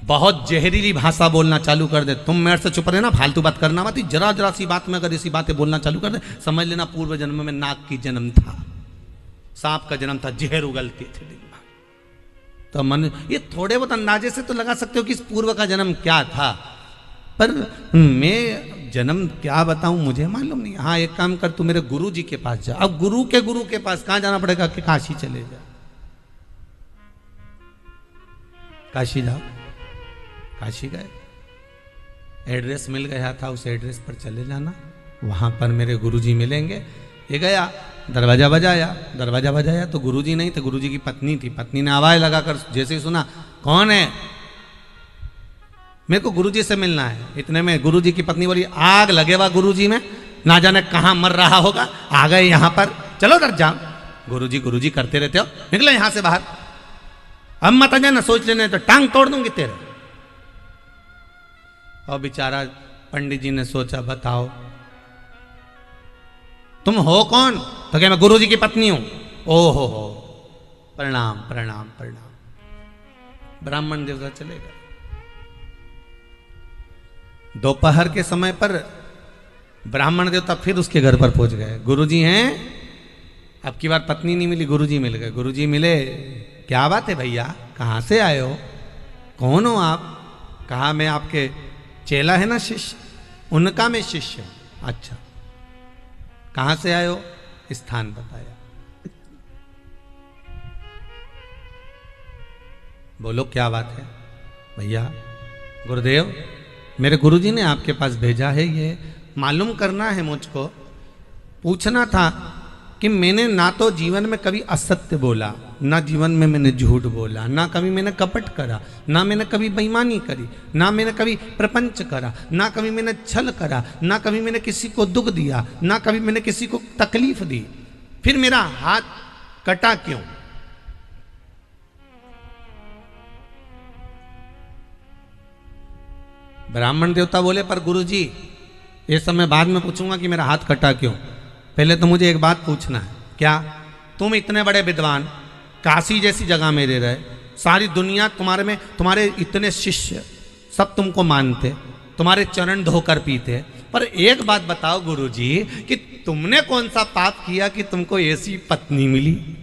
बहुत जहरीली भाषा बोलना चालू कर दे, तुम मेरे से चुप रहना, फालतू बात करना मत। जरा जरा सी बात में अगर ऐसी बातें बोलना चालू कर दे, समझ लेना पूर्व जन्म में नाग की जन्म था, सांप का जन्म था, जहर उगलती थी दिन भर। तो मन ये थोड़े बहुत अंदाजे से तो लगा सकते हो कि इस पूर्व का जन्म क्या था, पर मैं जन्म क्या बताऊं, मुझे मालूम नहीं। हाँ, एक काम कर, तू मेरे गुरु जी के पास जा। अब गुरु के पास कहां जाना पड़ेगा? कि काशी चले जा, काशी जाओ। काशी गए, एड्रेस मिल गया था, उस एड्रेस पर चले जाना, वहाँ पर मेरे गुरुजी मिलेंगे। ये गया, दरवाज़ा बजाया तो गुरुजी नहीं थे, गुरुजी की पत्नी थी। पत्नी ने आवाज़ लगाकर जैसे ही सुना, कौन है? मेरे को गुरुजी से मिलना है। इतने में गुरुजी की पत्नी बोली, आग लगे वा गुरुजी में, ना जाने कहाँ मर रहा होगा, आ गए यहाँ पर, चलो डर जाओ। गुरुजी करते रहते हो, निकलो यहाँ से बाहर, अब मत आ जाना, सोच लेने तो टांग तोड़ दूंगी तेरे। और बेचारा पंडित जी ने सोचा, बताओ तुम हो कौन? तो क्या मैं गुरुजी की पत्नी हूं। ओ हो, प्रणाम प्रणाम प्रणाम। ब्राह्मण देवता चले गए। दोपहर के समय पर ब्राह्मण देवता फिर उसके घर पर पहुंच गए। गुरुजी हैं, अब की बार पत्नी नहीं मिली, गुरुजी मिल गए। गुरुजी मिले, क्या बात है भैया, कहाँ से आए हो, कौन हो आप? कहा मैं आपके चेला है ना, शिष्य, उनका मैं शिष्य हूं। अच्छा, कहाँ से आए हो? स्थान बताया। बोलो क्या बात है? भैया गुरुदेव, मेरे गुरुजी ने आपके पास भेजा है, ये मालूम करना है मुझको, पूछना था कि मैंने ना तो जीवन में कभी असत्य बोला, ना जीवन में मैंने झूठ बोला, ना कभी मैंने कपट करा, ना मैंने कभी बेईमानी करी, ना मैंने कभी प्रपंच करा, ना कभी मैंने छल करा, ना कभी मैंने किसी को दुख दिया, ना कभी मैंने किसी को तकलीफ दी। फिर मेरा हाथ कटा क्यों? ब्राह्मण देवता बोले, पर गुरुजी ये सब मैं बाद में पूछूंगा कि मेरा हाथ कटा क्यों, पहले तो मुझे एक बात पूछना है। क्या? तुम इतने बड़े विद्वान, काशी जैसी जगह में रह रहे, सारी दुनिया तुम्हारे में, तुम्हारे इतने शिष्य सब तुमको मानते, तुम्हारे चरण धोकर पीते, पर एक बात बताओ गुरुजी कि तुमने कौन सा पाप किया कि तुमको ऐसी पत्नी मिली?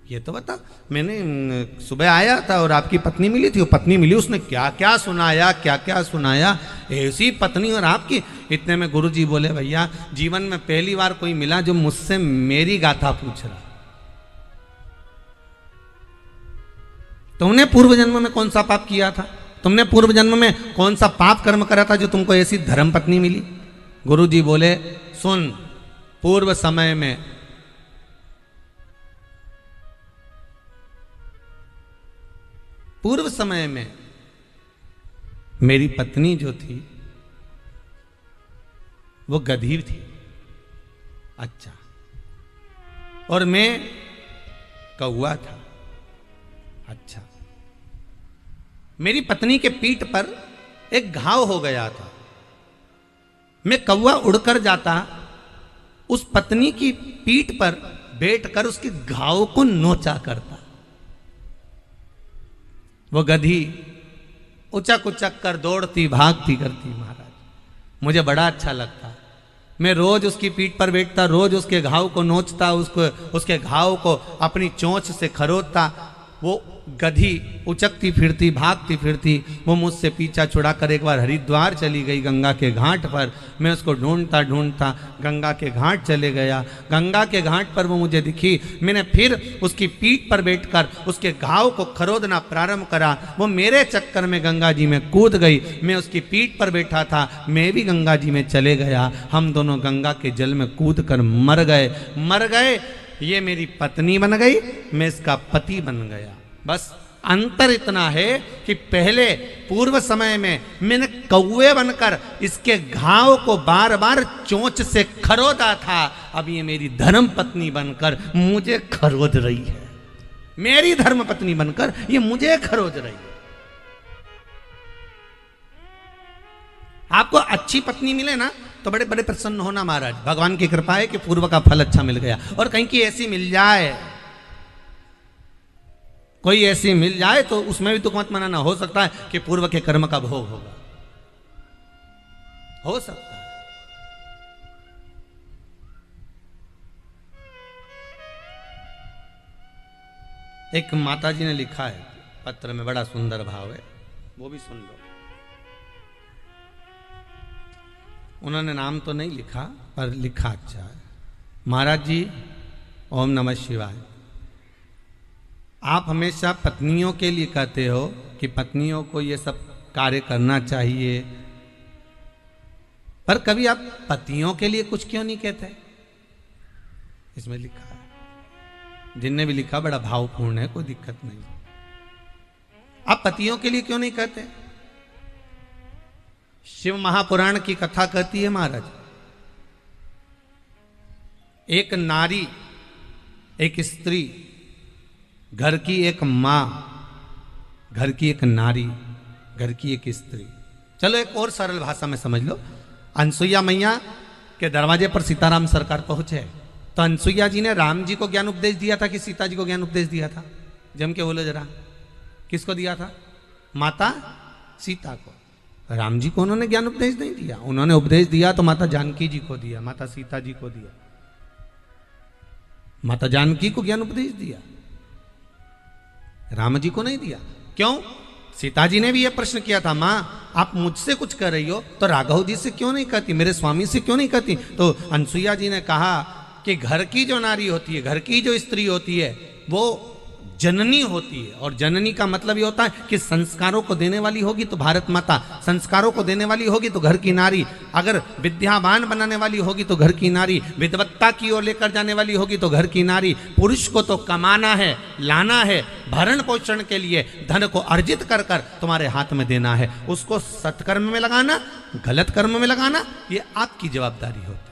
ये तो बता। मैंने सुबह आया था और आपकी पत्नी मिली थी, वो पत्नी मिली, उसने क्या क्या सुनाया, क्या क्या सुनाया, ऐसी पत्नी और आपकी। इतने में गुरुजी बोले, भैया जीवन में पहली बार कोई मिला जो मुझसे मेरी गाथा पूछ रहा। तुमने पूर्व जन्म में कौन सा पाप किया था? तुमने पूर्व जन्म में कौन सा पाप कर्म करा था जो तुमको ऐसी धर्म पत्नी मिली? गुरुजी बोले, सुन, पूर्व समय में मेरी पत्नी जो थी वो गधी थी। अच्छा, और मैं कौवा था। अच्छा, मेरी पत्नी के पीठ पर एक घाव हो गया था। मैं कौवा उड़कर जाता, उस पत्नी की पीठ पर बैठकर उसके घाव को नोचा करता। वो गधी उचक उचक कर दौड़ती भागती करती। महाराज, मुझे बड़ा अच्छा लगता। मैं रोज उसकी पीठ पर बैठता, रोज उसके घाव को नोचता, उसके घाव को अपनी चोंच से खरोदता। वो गधी उचकती फिरती भागती फिरती, वो मुझसे पीछा छुड़ाकर एक बार हरिद्वार चली गई गंगा के घाट पर। मैं उसको ढूंढता ढूंढता गंगा के घाट चले गया। गंगा के घाट पर वो मुझे दिखी। मैंने फिर उसकी पीठ पर बैठकर उसके घाव को खरोदना प्रारंभ करा। वो मेरे चक्कर में गंगा जी में कूद गई। मैं उसकी पीठ पर बैठा था, मैं भी गंगा जी में चले गया। हम दोनों गंगा के जल में कूद कर मर गए। ये मेरी पत्नी बन गई, मैं इसका पति बन गया। बस अंतर इतना है कि पहले पूर्व समय में मैंने कौवे बनकर इसके घाव को बार बार चोंच से खरोदा था। अब ये मेरी धर्म पत्नी बनकर मुझे खरोद रही है। मेरी धर्म पत्नी बनकर ये मुझे खरोद रही है। आपको अच्छी पत्नी मिले ना तो बड़े बड़े प्रसन्न होना महाराज। भगवान की कृपा है कि पूर्व का फल अच्छा मिल गया। और कहीं की ऐसी मिल जाए, कोई ऐसी मिल जाए तो उसमें भी दुख मत मनाना। हो सकता है कि पूर्व के कर्म का भोग होगा, हो सकता है। एक माता जी ने लिखा है पत्र में, बड़ा सुंदर भाव है, वो भी सुन लो। उन्होंने नाम तो नहीं लिखा पर लिखा अच्छा है। महाराज जी, ओम नमः शिवाय। आप हमेशा पत्नियों के लिए कहते हो कि पत्नियों को ये सब कार्य करना चाहिए। पर कभी आप पतियों के लिए कुछ क्यों नहीं कहते? इसमें लिखा है, जिनने भी लिखा बड़ा भावपूर्ण है, कोई दिक्कत नहीं। आप पतियों के लिए क्यों नहीं कहते? शिव महापुराण की कथा कहती है महाराज, एक नारी, एक स्त्री, घर की एक मां, घर की एक नारी, घर की एक स्त्री। चलो एक और सरल भाषा में समझ लो। अनसुईया मैया के दरवाजे पर सीताराम सरकार पहुंचे, तो अनसुईया जी ने राम जी को ज्ञान उपदेश दिया था कि सीता जी को ज्ञान उपदेश दिया था? जम के बोलो जरा, किसको दिया था? माता सीता को। राम जी को उन्होंने ज्ञान उपदेश नहीं दिया, उन्होंने उपदेश दिया तो माता जानकी जी को दिया, माता सीता जी को दिया, माता जानकी को ज्ञान उपदेश दिया, राम जी को नहीं दिया। क्यों? सीता जी ने भी यह प्रश्न किया था, मां आप मुझसे कुछ कर रही हो तो राघव जी से क्यों नहीं कहती, मेरे स्वामी से क्यों नहीं कहती? तो अनसुईया जी ने कहा कि घर की जो नारी होती है, घर की जो स्त्री होती है, वो जननी होती है। और जननी का मतलब ये होता है कि संस्कारों को देने वाली होगी तो भारत माता, संस्कारों को देने वाली होगी तो घर की नारी, अगर विद्यावान बनाने वाली होगी तो घर की नारी, विद्वत्ता की ओर लेकर जाने वाली होगी तो घर की नारी। पुरुष को तो कमाना है, लाना है, भरण पोषण के लिए धन को अर्जित कर कर तुम्हारे हाथ में देना है, उसको सत्कर्म में लगाना, गलत कर्म में लगाना, ये आपकी जवाबदारी होती है।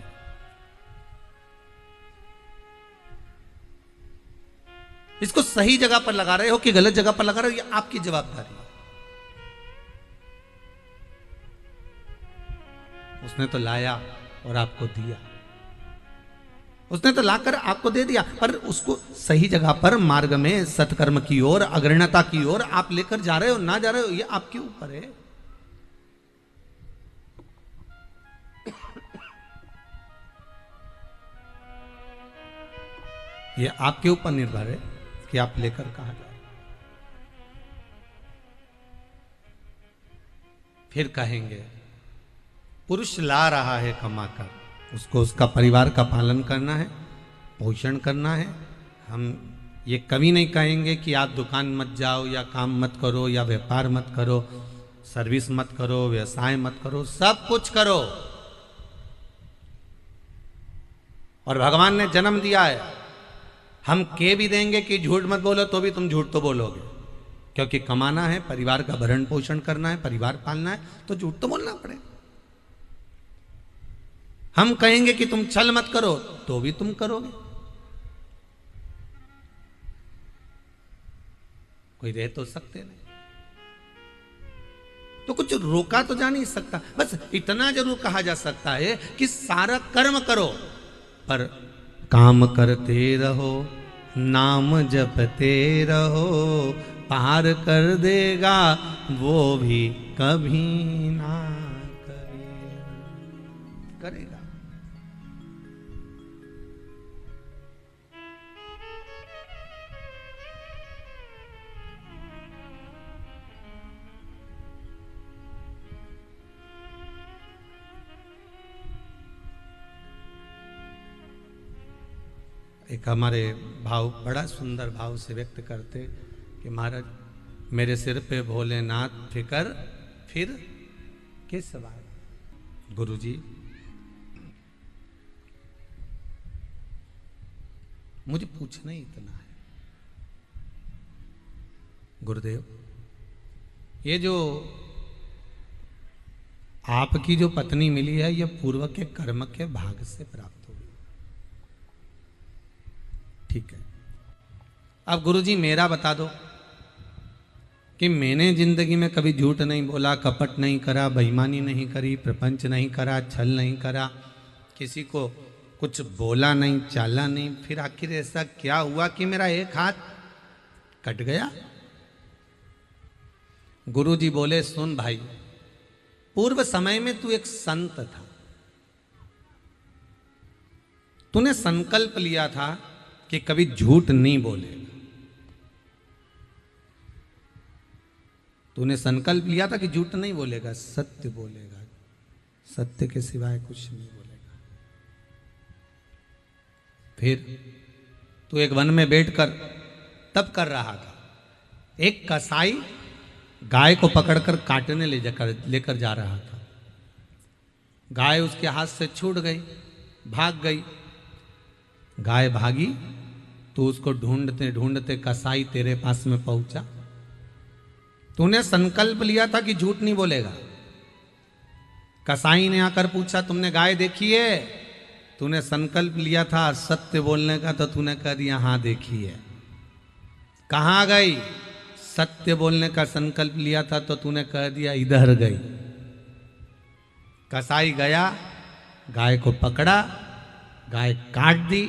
इसको सही जगह पर लगा रहे हो कि गलत जगह पर लगा रहे हो, ये आपकी जवाबदारी है। उसने तो लाया और आपको दिया, उसने तो लाकर आपको दे दिया, पर उसको सही जगह पर, मार्ग में, सत्कर्म की ओर, अग्रणता की ओर आप लेकर जा रहे हो ना जा रहे हो, ये आपके ऊपर है। ये आपके ऊपर निर्भर है कि आप लेकर कहां जाओ। फिर कहेंगे पुरुष ला रहा है कमाकर, उसको उसका परिवार का पालन करना है, पोषण करना है। हम ये कभी नहीं कहेंगे कि आप दुकान मत जाओ या काम मत करो या व्यापार मत करो, सर्विस मत करो, व्यवसाय मत करो, सब कुछ करो। और भगवान ने जन्म दिया है, हम कह भी देंगे कि झूठ मत बोलो तो भी तुम झूठ तो बोलोगे, क्योंकि कमाना है, परिवार का भरण पोषण करना है, परिवार पालना है, तो झूठ तो बोलना पड़े। हम कहेंगे कि तुम छल मत करो तो भी तुम करोगे। कोई रह तो सकते नहीं, तो कुछ रोका तो जा नहीं सकता। बस इतना जरूर कहा जा सकता है कि सारा कर्म करो, पर काम करते रहो, नाम जपते रहो, पार कर देगा वो भी कभी ना करेगा। एक हमारे भाव बड़ा सुंदर भाव से व्यक्त करते कि महाराज मेरे सिर पे भोलेनाथ फिकर फिर किस सवाल। गुरु जी मुझे पूछना ही इतना है, गुरुदेव ये जो आपकी जो पत्नी मिली है, ये पूर्व के कर्म के भाग से प्राप्त हुई, ठीक है। अब गुरुजी मेरा बता दो कि मैंने जिंदगी में कभी झूठ नहीं बोला, कपट नहीं करा, बेईमानी नहीं करी, प्रपंच नहीं करा, छल नहीं करा, किसी को कुछ बोला नहीं, चाला नहीं, फिर आखिर ऐसा क्या हुआ कि मेरा एक हाथ कट गया? गुरुजी बोले सुन भाई, पूर्व समय में तू एक संत था, तूने संकल्प लिया था कि कभी झूठ नहीं बोलेगा। तूने संकल्प लिया था कि झूठ नहीं बोलेगा, सत्य बोलेगा, सत्य के सिवाय कुछ नहीं बोलेगा। फिर तू एक वन में बैठकर तप कर रहा था, एक कसाई गाय को पकड़कर काटने लेकर जा रहा था। गाय उसके हाथ से छूट गई, भाग गई। गाय भागी तो उसको ढूंढते ढूंढते कसाई तेरे पास में पहुंचा। तूने संकल्प लिया था कि झूठ नहीं बोलेगा। कसाई ने आकर पूछा, तुमने गाय देखी है? तूने संकल्प लिया था सत्य बोलने का, तो तूने कह दिया हाँ देखी है। कहाँ गई? सत्य बोलने का संकल्प लिया था तो तूने कह दिया इधर गई। कसाई गया, गाय को पकड़ा, गाय काट दी।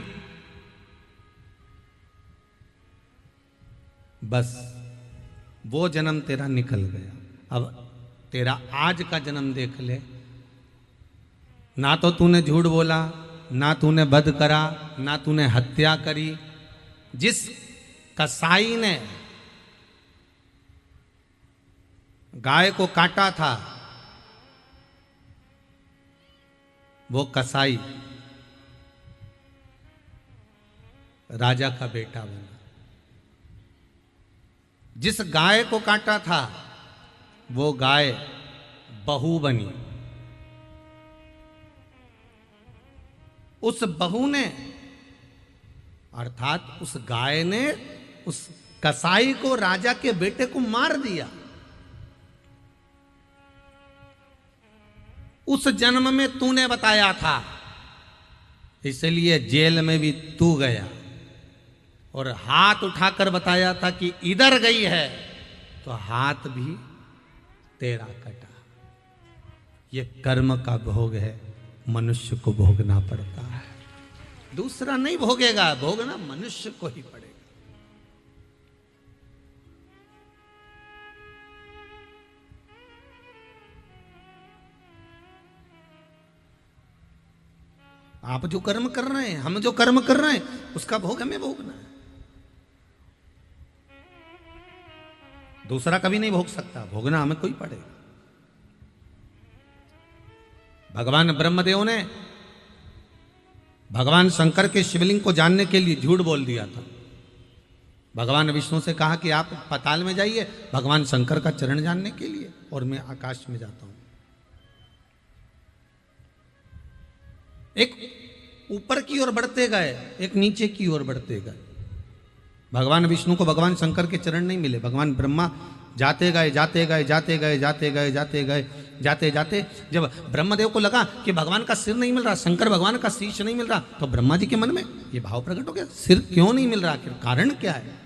बस वो जन्म तेरा निकल गया। अब तेरा आज का जन्म देख ले। ना तो तूने झूठ बोला, ना तूने वध करा, ना तूने हत्या करी। जिस कसाई ने गाय को काटा था वो कसाई राजा का बेटा बना। जिस गाय को काटा था वो गाय बहू बनी। उस बहू ने अर्थात उस गाय ने उस कसाई को, राजा के बेटे को मार दिया। उस जन्म में तूने बताया था, इसलिए जेल में भी तू गया और हाथ उठाकर बताया था कि इधर गई है, तो हाथ भी तेरा कटा। ये कर्म का भोग है, मनुष्य को भोगना पड़ता है। दूसरा नहीं भोगेगा, भोगना मनुष्य को ही पड़ेगा। आप जो कर्म कर रहे हैं, हम जो कर्म कर रहे हैं, उसका भोग हमें भोगना है। दूसरा कभी नहीं भोग सकता, भोगना हमें कोई पड़ेगा। भगवान ब्रह्मदेव ने भगवान शंकर के शिवलिंग को जानने के लिए झूठ बोल दिया था। भगवान विष्णु से कहा कि आप पाताल में जाइए भगवान शंकर का चरण जानने के लिए, और मैं आकाश में जाता हूं। एक ऊपर की ओर बढ़ते गए, एक नीचे की ओर बढ़ते गए। भगवान विष्णु को भगवान शंकर के चरण नहीं मिले। भगवान ब्रह्मा जाते गए, जाते गए, जाते गए, जाते गए, जाते गए, जाते जाते जब ब्रह्मदेव को लगा कि भगवान का सिर नहीं मिल रहा, शंकर भगवान का शीश नहीं मिल रहा, तो ब्रह्मा जी के मन में ये भाव प्रकट हो गया, सिर क्यों नहीं मिल रहा, कारण क्या है?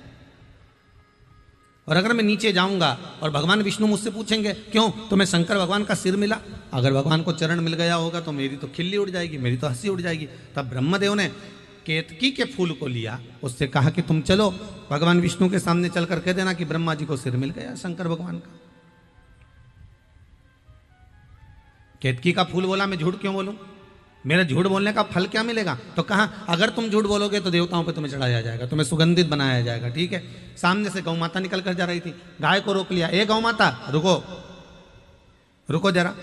और अगर मैं नीचे जाऊंगा और भगवान विष्णु मुझसे पूछेंगे क्यों, तो मैं शंकर भगवान का सिर मिला, अगर भगवान को चरण मिल गया होगा तो मेरी तो खिल्ली उड़ जाएगी, मेरी तो हंसी उड़ जाएगी। तब ब्रह्मदेव ने केतकी के फूल को लिया, उससे कहा कि तुम चलो भगवान विष्णु के सामने चलकर कह देना कि ब्रह्मा जी को सिर मिल गया शंकर भगवान का। केतकी का फूल बोला, मैं झूठ क्यों बोलूं, मेरा झूठ बोलने का फल क्या मिलेगा? तो कहा अगर तुम झूठ बोलोगे तो देवताओं पे तुम्हें चढ़ाया जाएगा, तुम्हें सुगंधित बनाया जाएगा। ठीक है। सामने से गौ माता निकल कर जा रही थी, गाय को रोक लिया, ए गौ माता रुको, रुको जरा।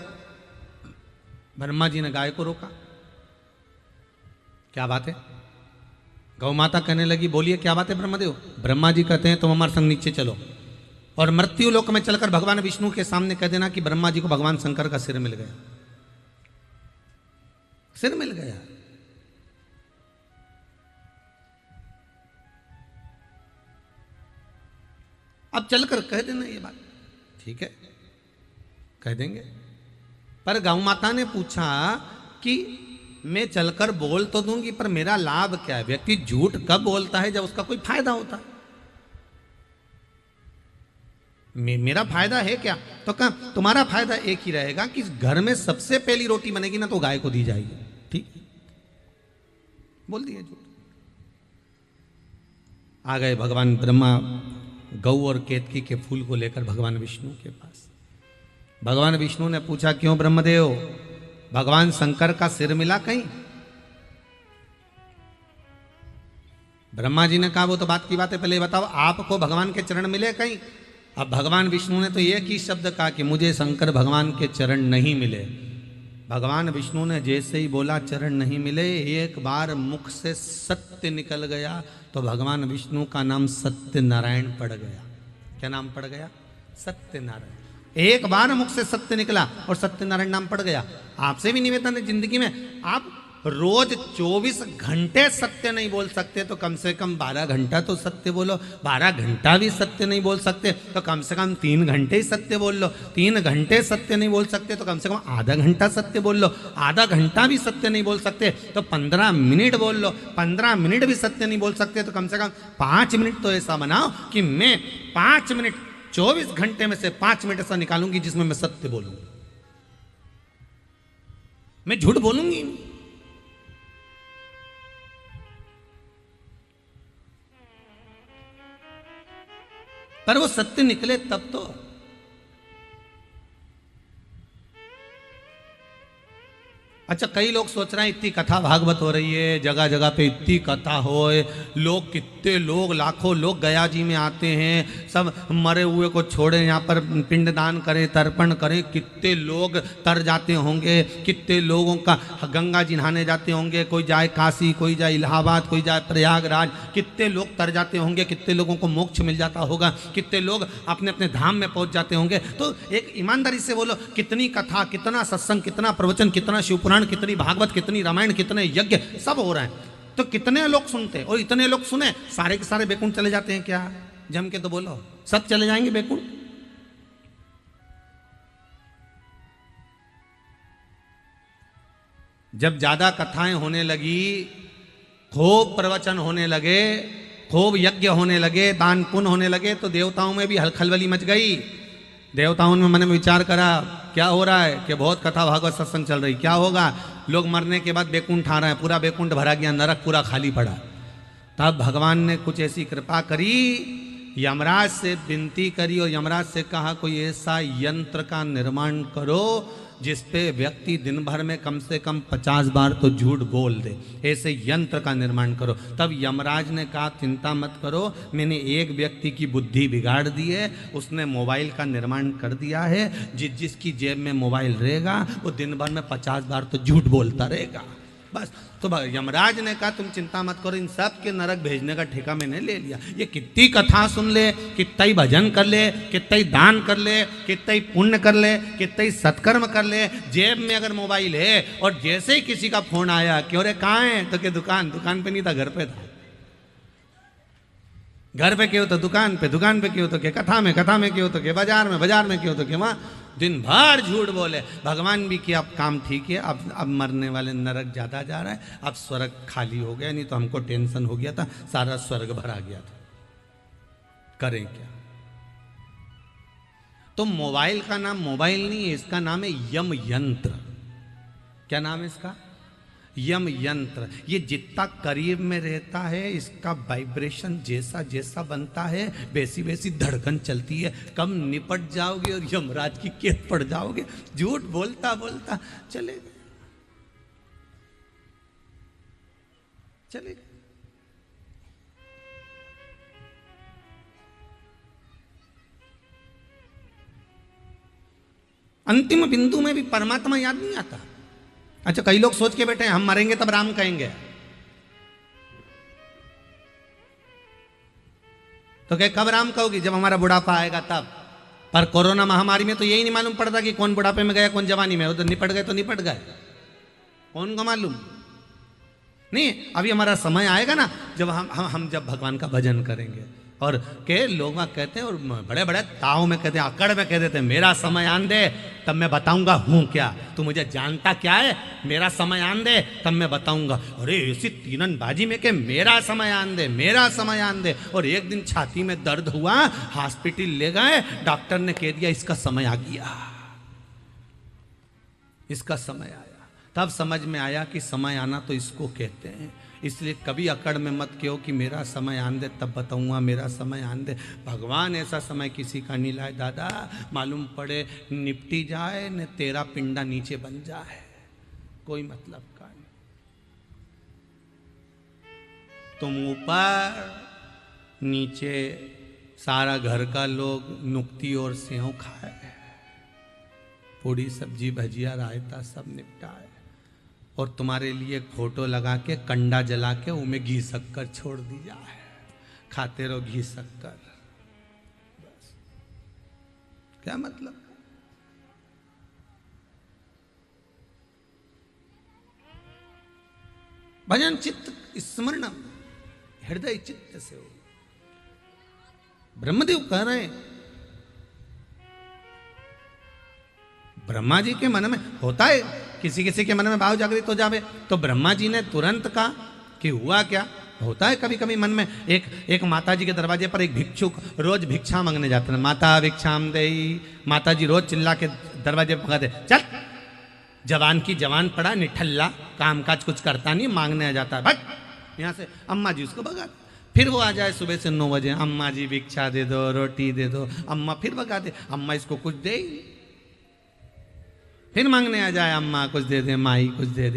ब्रह्मा जी ने गाय को रोका। क्या बात है? गौ माता कहने लगी, बोलिए क्या बात है ब्रह्मदेव? ब्रह्मा जी कहते हैं तुम हमारे संग नीचे चलो और मृत्यु लोक में चलकर भगवान विष्णु के सामने कह देना कि ब्रह्मा जी को भगवान शंकर का सिर मिल गया, सिर मिल गया। अब चलकर कह देना ये बात। ठीक है, कह देंगे। पर गौ माता ने पूछा कि मैं चलकर बोल तो दूंगी, पर मेरा लाभ क्या है? व्यक्ति झूठ कब बोलता है? जब उसका कोई फायदा होता है। मेरा फायदा है क्या? तो कहा तुम्हारा फायदा एक ही रहेगा कि घर में सबसे पहली रोटी बनेगी ना तो गाय को दी जाएगी। ठीक, बोल दिया झूठ। आ गए भगवान ब्रह्मा गौ और केतकी के फूल को लेकर भगवान विष्णु के पास। भगवान विष्णु ने पूछा क्यों ब्रह्मदेव, भगवान शंकर का सिर मिला कहीं? ब्रह्मा जी ने कहा वो तो बात की बात है, पहले बताओ आपको भगवान के चरण मिले कहीं? अब भगवान विष्णु ने तो एक ही शब्द कहा कि मुझे शंकर भगवान के चरण नहीं मिले। भगवान विष्णु ने जैसे ही बोला चरण नहीं मिले, एक बार मुख से सत्य निकल गया तो भगवान विष्णु का नाम सत्य नारायण पड़ गया। क्या नाम पड़ गया? सत्यनारायण। एक बार मुख से सत्य निकला और सत्यनारायण नाम पड़ गया। आपसे भी निवेदन है, जिंदगी में आप रोज 24 घंटे सत्य नहीं बोल सकते तो कम से कम 12 घंटा तो सत्य बोलो। 12 घंटा भी सत्य नहीं बोल सकते तो कम से कम 3 घंटे ही सत्य बोल लो। 3 घंटे सत्य नहीं बोल सकते तो कम से कम आधा घंटा सत्य बोल लो। आधा घंटा भी सत्य नहीं बोल सकते तो 15 मिनट बोल लो। 15 मिनट भी सत्य नहीं बोल सकते तो कम से कम 5 मिनट तो ऐसा बनाओ कि मैं 5 मिनट 24 घंटे में से 5 मिनट ऐसा निकालूंगी जिसमें मैं सत्य बोलूंगी, मैं झूठ बोलूंगी नहीं। पर वो सत्य निकले तब तो। अच्छा, कई लोग सोच रहे हैं इतनी कथा भागवत हो रही है, जगह जगह पे इतनी कथा हो, लोग कितने लोग लाखों लोग गया जी में आते हैं, सब मरे हुए को छोड़े यहाँ पर पिंडदान करें, तर्पण करें, कितने लोग तर जाते होंगे, कितने लोगों का गंगा जी नहाने जाते होंगे, कोई जाए काशी, कोई जाए इलाहाबाद, कोई जाए प्रयागराज, कितने लोग तर जाते होंगे, कितने लोगों को मोक्ष मिल जाता होगा, कितने लोग अपने अपने धाम में पहुंच जाते होंगे। तो एक ईमानदारी से बोलो, कितनी कथा, कितना सत्संग, कितना प्रवचन, कितना शिवपुराण, कितनी भागवत, कितनी रामायण, कितने यज्ञ सब हो रहे हैं, तो कितने लोग सुनते? और इतने लोग सुने सारे के सारे बैकुंठ चले जाते हैं क्या? जम के तो बोलो, सब चले जाएंगे बैकुंठ? जब ज्यादा कथाएं होने लगी, खूब प्रवचन होने लगे, खूब यज्ञ होने लगे, दान पुण्य होने लगे, तो देवताओं में भी हलखलबली मच गई। देवताओं में मैंने विचार करा क्या हो रहा है कि बहुत कथा भागवत सत्संग चल रही, क्या होगा? लोग मरने के बाद बैकुंठ आ रहे हैं, पूरा बैकुंठ भरा गया, नरक पूरा खाली पड़ा। तब भगवान ने कुछ ऐसी कृपा करी, यमराज से विनती करी और यमराज से कहा कोई ऐसा यंत्र का निर्माण करो जिस पे व्यक्ति दिन भर में कम से कम 50 बार तो झूठ बोल दे, ऐसे यंत्र का निर्माण करो। तब यमराज ने कहा चिंता मत करो, मैंने एक व्यक्ति की बुद्धि बिगाड़ दी है, उसने मोबाइल का निर्माण कर दिया है, जिसकी जेब में मोबाइल रहेगा वो दिन भर में 50 बार तो झूठ बोलता रहेगा। बस, तो यमराज ने कहा तुम चिंता मत करो, इन सब के नरक भेजने का ठेका मैंने ले लिया। ये कितनी कथा सुन ले, कितना ही भजन कर ले, कितना ही दान कर ले, कितना ही पुण्य कर ले, कितना ही सत्कर्म कर ले, जेब में अगर मोबाइल है और जैसे ही किसी का फोन आया कि अरे कहाँ है, तो क्या दुकान पे नहीं था, घर पे था। घर पे क्यों तो दुकान पे क्यों तो क्या कथा में क्यों तो क्या बाजार में क्यों तो क्या वहाँ, दिन भर झूठ बोले। भगवान भी किया अब काम ठीक है, अब मरने वाले नरक ज्यादा जा रहा है, अब स्वर्ग खाली हो गया, नहीं तो हमको टेंशन हो गया था, सारा स्वर्ग भरा गया था, करें क्या? तो मोबाइल का नाम मोबाइल नहीं है, इसका नाम है यम यंत्र। क्या नाम है इसका? यम यंत्र। ये जितना करीब में रहता है इसका वाइब्रेशन जैसा जैसा बनता है वैसी वैसी धड़कन चलती है, कम निपट जाओगे और यमराज की कैद पड़ जाओगे। झूठ बोलता बोलता चले गए। अंतिम बिंदु में भी परमात्मा याद नहीं आता। अच्छा, कई लोग सोच के बैठे हैं हम मरेंगे तब राम कहेंगे, तो क्या कब राम कहोगी? जब हमारा बुढ़ापा आएगा तब। पर कोरोना महामारी में तो यही नहीं मालूम पड़ता कि कौन बुढ़ापे में गया कौन जवानी में, उधर निपट गए तो निपट गए, कौन को मालूम? नहीं, अभी हमारा समय आएगा ना जब हम जब भगवान का भजन करेंगे और के लोग कहते हैं और बड़े बड़े ताव में कहते हैं, अकड़ में कह देते हैं मेरा समय आन दे तब मैं बताऊंगा हूं क्या, तू मुझे जानता क्या है, मेरा समय आन दे तब मैं बताऊंगा। अरे ऐसी तीननबाजी में के मेरा समय आन दे, मेरा समय आन दे। और एक दिन छाती में दर्द हुआ, हॉस्पिटल ले गए, डॉक्टर ने कह दिया इसका समय आ गया, इसका समय आया। तब समझ में आया कि समय आना तो इसको कहते हैं। इसलिए कभी अकड़ में मत कहो कि मेरा समय आन दे तब बताऊंगा, मेरा समय आन दे। भगवान ऐसा समय किसी का नहीं लाए दादा, मालूम पड़े निपटी जाए न तेरा पिंडा नीचे बन जाए, कोई मतलब का नहीं। तुम ऊपर नीचे सारा घर का लोग नुक्ती और सेव खाए, पूरी सब्जी भजिया रायता सब निपटाए, और तुम्हारे लिए एक फोटो लगा के कंडा जला के उनमें घी शक्कर छोड़ दिया है, खाते रहो घी शक्कर। क्या मतलब? भजन चित्त स्मरण हृदय चित्त से हो। ब्रह्मदेव कह रहे हैं, ब्रह्मा जी के मन में होता है, किसी किसी के मन में भाव जागृत हो जावे, तो ब्रह्मा जी ने तुरंत कहा कि हुआ क्या? होता है कभी कभी मन में। एक माता जी के दरवाजे पर एक भिक्षुक रोज भिक्षा मांगने जाते हैं। माता भिक्षाम देई, माता जी रोज चिल्ला के दरवाजे पर कहते, चल जवान की जवान पड़ा निठल्ला, काम काज कुछ करता नहीं, मांगने आ जाता है, भाग यहाँ से। अम्मा जी उसको भगा, फिर वो आ जाए सुबह से 9 बजे, अम्मा जी भिक्षा दे दो, रोटी दे दो, अम्मा फिर भगा दे, अम्मा इसको कुछ दे, फिर मांगने आ जाए, अम्मा कुछ दे दे, माई कुछ दे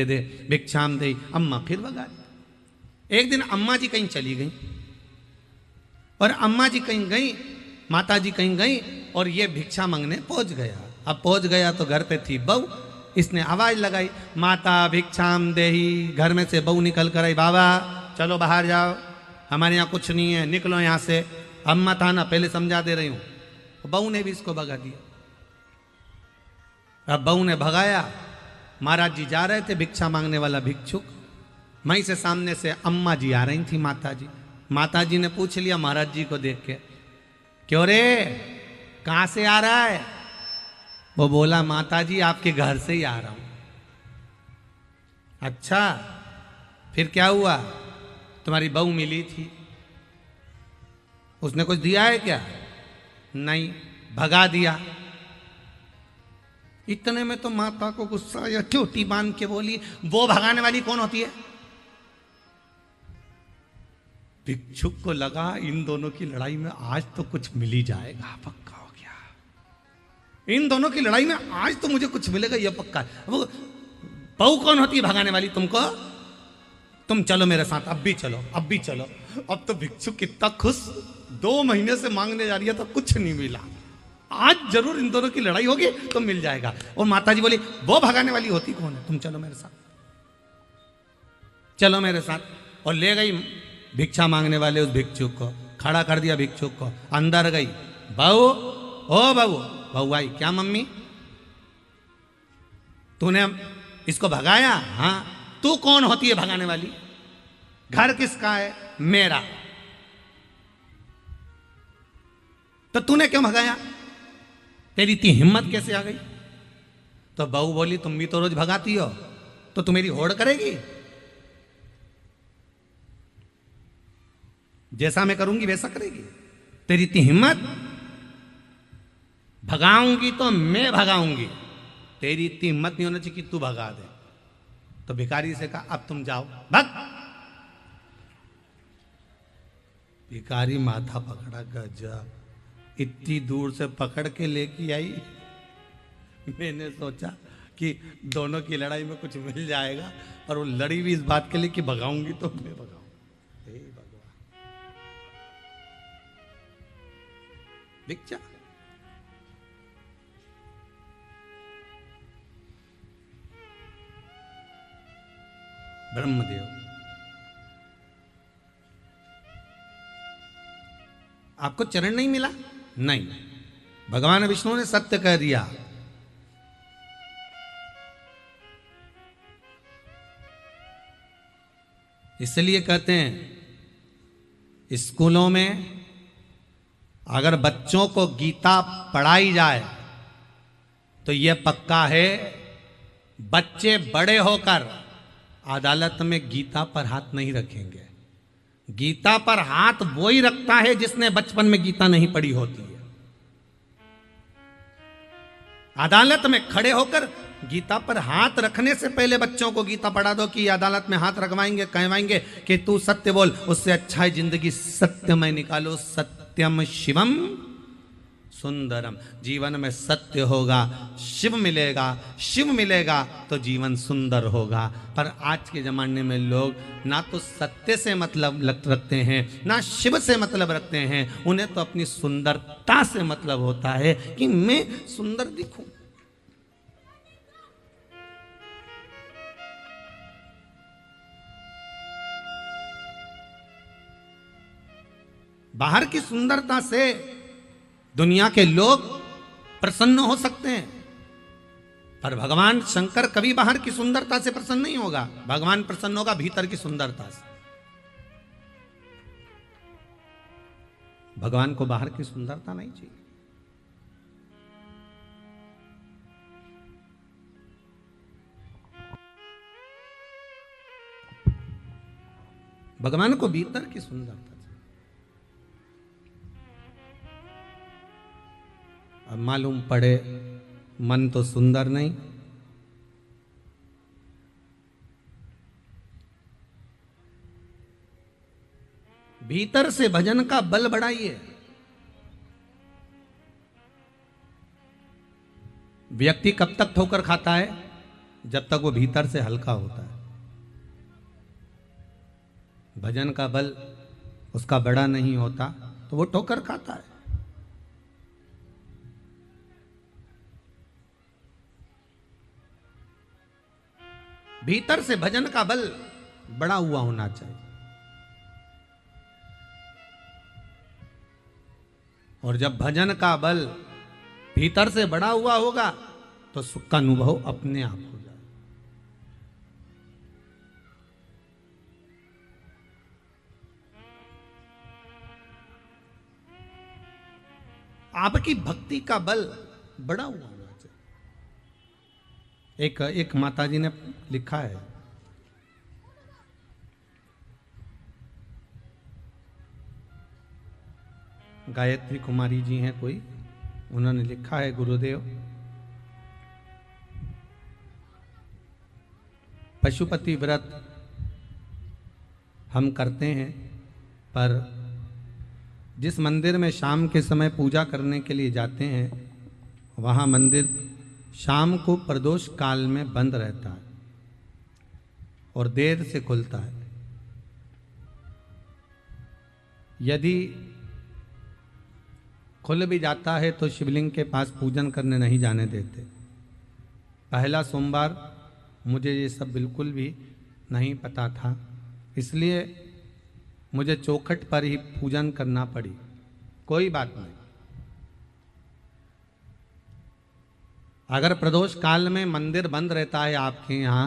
दे भिक्षाम दे, अम्मा फिर भगा दे। एक दिन अम्मा जी कहीं चली गई, और अम्मा जी कहीं गई, माता जी कहीं गई, और ये भिक्षा मांगने पहुंच गया। अब पहुंच गया तो घर पे थी बहू, इसने आवाज लगाई, माता भिक्षाम देही। घर में से बहू निकल कर आई, बाबा चलो बाहर जाओ, हमारे यहाँ कुछ नहीं है, निकलो यहाँ से। अम्मा था ना, पहले समझा दे रही हूँ। बहू ने भी इसको भगा दिया। अब बहू ने भगाया, महाराज जी जा रहे थे, भिक्षा मांगने वाला भिक्षुक, वहीं से सामने से अम्मा जी आ रही थी, माता जी। माता जी ने पूछ लिया महाराज जी को देख के, क्यों रे, कहाँ से आ रहा है? वो बोला, माता जी आपके घर से ही आ रहा हूं। अच्छा, फिर क्या हुआ? तुम्हारी बहू मिली थी, उसने कुछ दिया है क्या? नहीं, भगा दिया। इतने में तो माता को गुस्सा या चोटी बांध के बोली, वो भगाने वाली कौन होती है? भिक्षुक को लगा इन दोनों की लड़ाई में आज तो कुछ मिल ही जाएगा, पक्का हो गया। इन दोनों की लड़ाई में आज तो मुझे कुछ मिलेगा, यह पक्का है। वो बहू कौन होती है भगाने वाली? तुमको, तुम चलो मेरे साथ, अब भी चलो, अब भी चलो। अब तो भिक्षुक कितना खुश, 2 महीने से मांगने जा रही है तो कुछ नहीं मिला, आज जरूर इन दोनों की लड़ाई होगी तो मिल जाएगा। और माता जी बोली, वो भगाने वाली होती कौन है? तुम चलो मेरे साथ, चलो मेरे साथ। और ले गई भिक्षा मांगने वाले उस भिक्षुक को, खड़ा कर दिया भिक्षुक को, अंदर गई। बहू, ओ बहू। बहू आई, क्या मम्मी, तूने इसको भगाया? हाँ। तू कौन होती है भगाने वाली? घर किसका है? मेरा। तो तूने क्यों भगाया? तेरी इतनी हिम्मत कैसे आ गई? तो बहू बोली, तुम भी तो रोज भगाती हो, तो तू मेरी होड़ करेगी? जैसा मैं करूंगी वैसा करेगी? तेरी इतनी हिम्मत? भगाऊंगी तो मैं भगाऊंगी, तेरी इतनी हिम्मत नहीं होना चाहिए कि तू भगा दे। तो भिखारी से कहा, अब तुम जाओ, भग। भिखारी माथा पकड़ा, गजब, इतनी दूर से पकड़ के लेके आई। मैंने सोचा कि दोनों की लड़ाई में कुछ मिल जाएगा, और वो लड़ी भी इस बात के लिए कि भगाऊंगी तो मैं भगाऊंगी। हे भगवान, भिक्षा। ब्रह्मदेव, आपको चरण नहीं मिला? नहीं, भगवान विष्णु ने सत्य कह दिया। इसलिए कहते हैं स्कूलों में अगर बच्चों को गीता पढ़ाई जाए तो यह पक्का है, बच्चे बड़े होकर अदालत में गीता पर हाथ नहीं रखेंगे। गीता पर हाथ वो ही रखता है जिसने बचपन में गीता नहीं पढ़ी होती है। अदालत में खड़े होकर गीता पर हाथ रखने से पहले बच्चों को गीता पढ़ा दो कि अदालत में हाथ रखवाएंगे, कहवाएंगे कि तू सत्य बोल, उससे अच्छा है जिंदगी सत्य में निकालो। सत्यम शिवम सुंदरम, जीवन में सत्य होगा, शिव मिलेगा, शिव मिलेगा तो जीवन सुंदर होगा। पर आज के जमाने में लोग ना तो सत्य से मतलब रखते हैं, ना शिव से मतलब रखते हैं। उन्हें तो अपनी सुंदरता से मतलब होता है कि मैं सुंदर दिखूं। बाहर की सुंदरता से दुनिया के लोग प्रसन्न हो सकते हैं, पर भगवान शंकर कभी बाहर की सुंदरता से प्रसन्न नहीं होगा। भगवान प्रसन्न होगा भीतर की सुंदरता से। भगवान को बाहर की सुंदरता नहीं चाहिए। भगवान को भीतर की सुंदरता चाहिए। अब मालूम पड़े मन तो सुंदर नहीं, भीतर से भजन का बल बढ़ाइए। व्यक्ति कब तक ठोकर खाता है? जब तक वो भीतर से हल्का होता है। भजन का बल उसका बड़ा नहीं होता तो वो ठोकर खाता है। भीतर से भजन का बल बड़ा हुआ होना चाहिए। और जब भजन का बल भीतर से बड़ा हुआ होगा तो सुख का अनुभव अपने आप हो जाए। आपकी भक्ति का बल बड़ा हुआ होना चाहिए। एक माताजी ने लिखा है, गायत्री कुमारी जी हैं कोई, उन्होंने लिखा है, गुरुदेव पशुपति व्रत हम करते हैं, पर जिस मंदिर में शाम के समय पूजा करने के लिए जाते हैं वहाँ मंदिर शाम को प्रदोष काल में बंद रहता है और देर से खुलता है। यदि खुल भी जाता है तो शिवलिंग के पास पूजन करने नहीं जाने देते। पहला सोमवार मुझे ये सब बिल्कुल भी नहीं पता था, इसलिए मुझे चौखट पर ही पूजन करना पड़ी। कोई बात नहीं, अगर प्रदोष काल में मंदिर बंद रहता है आपके यहाँ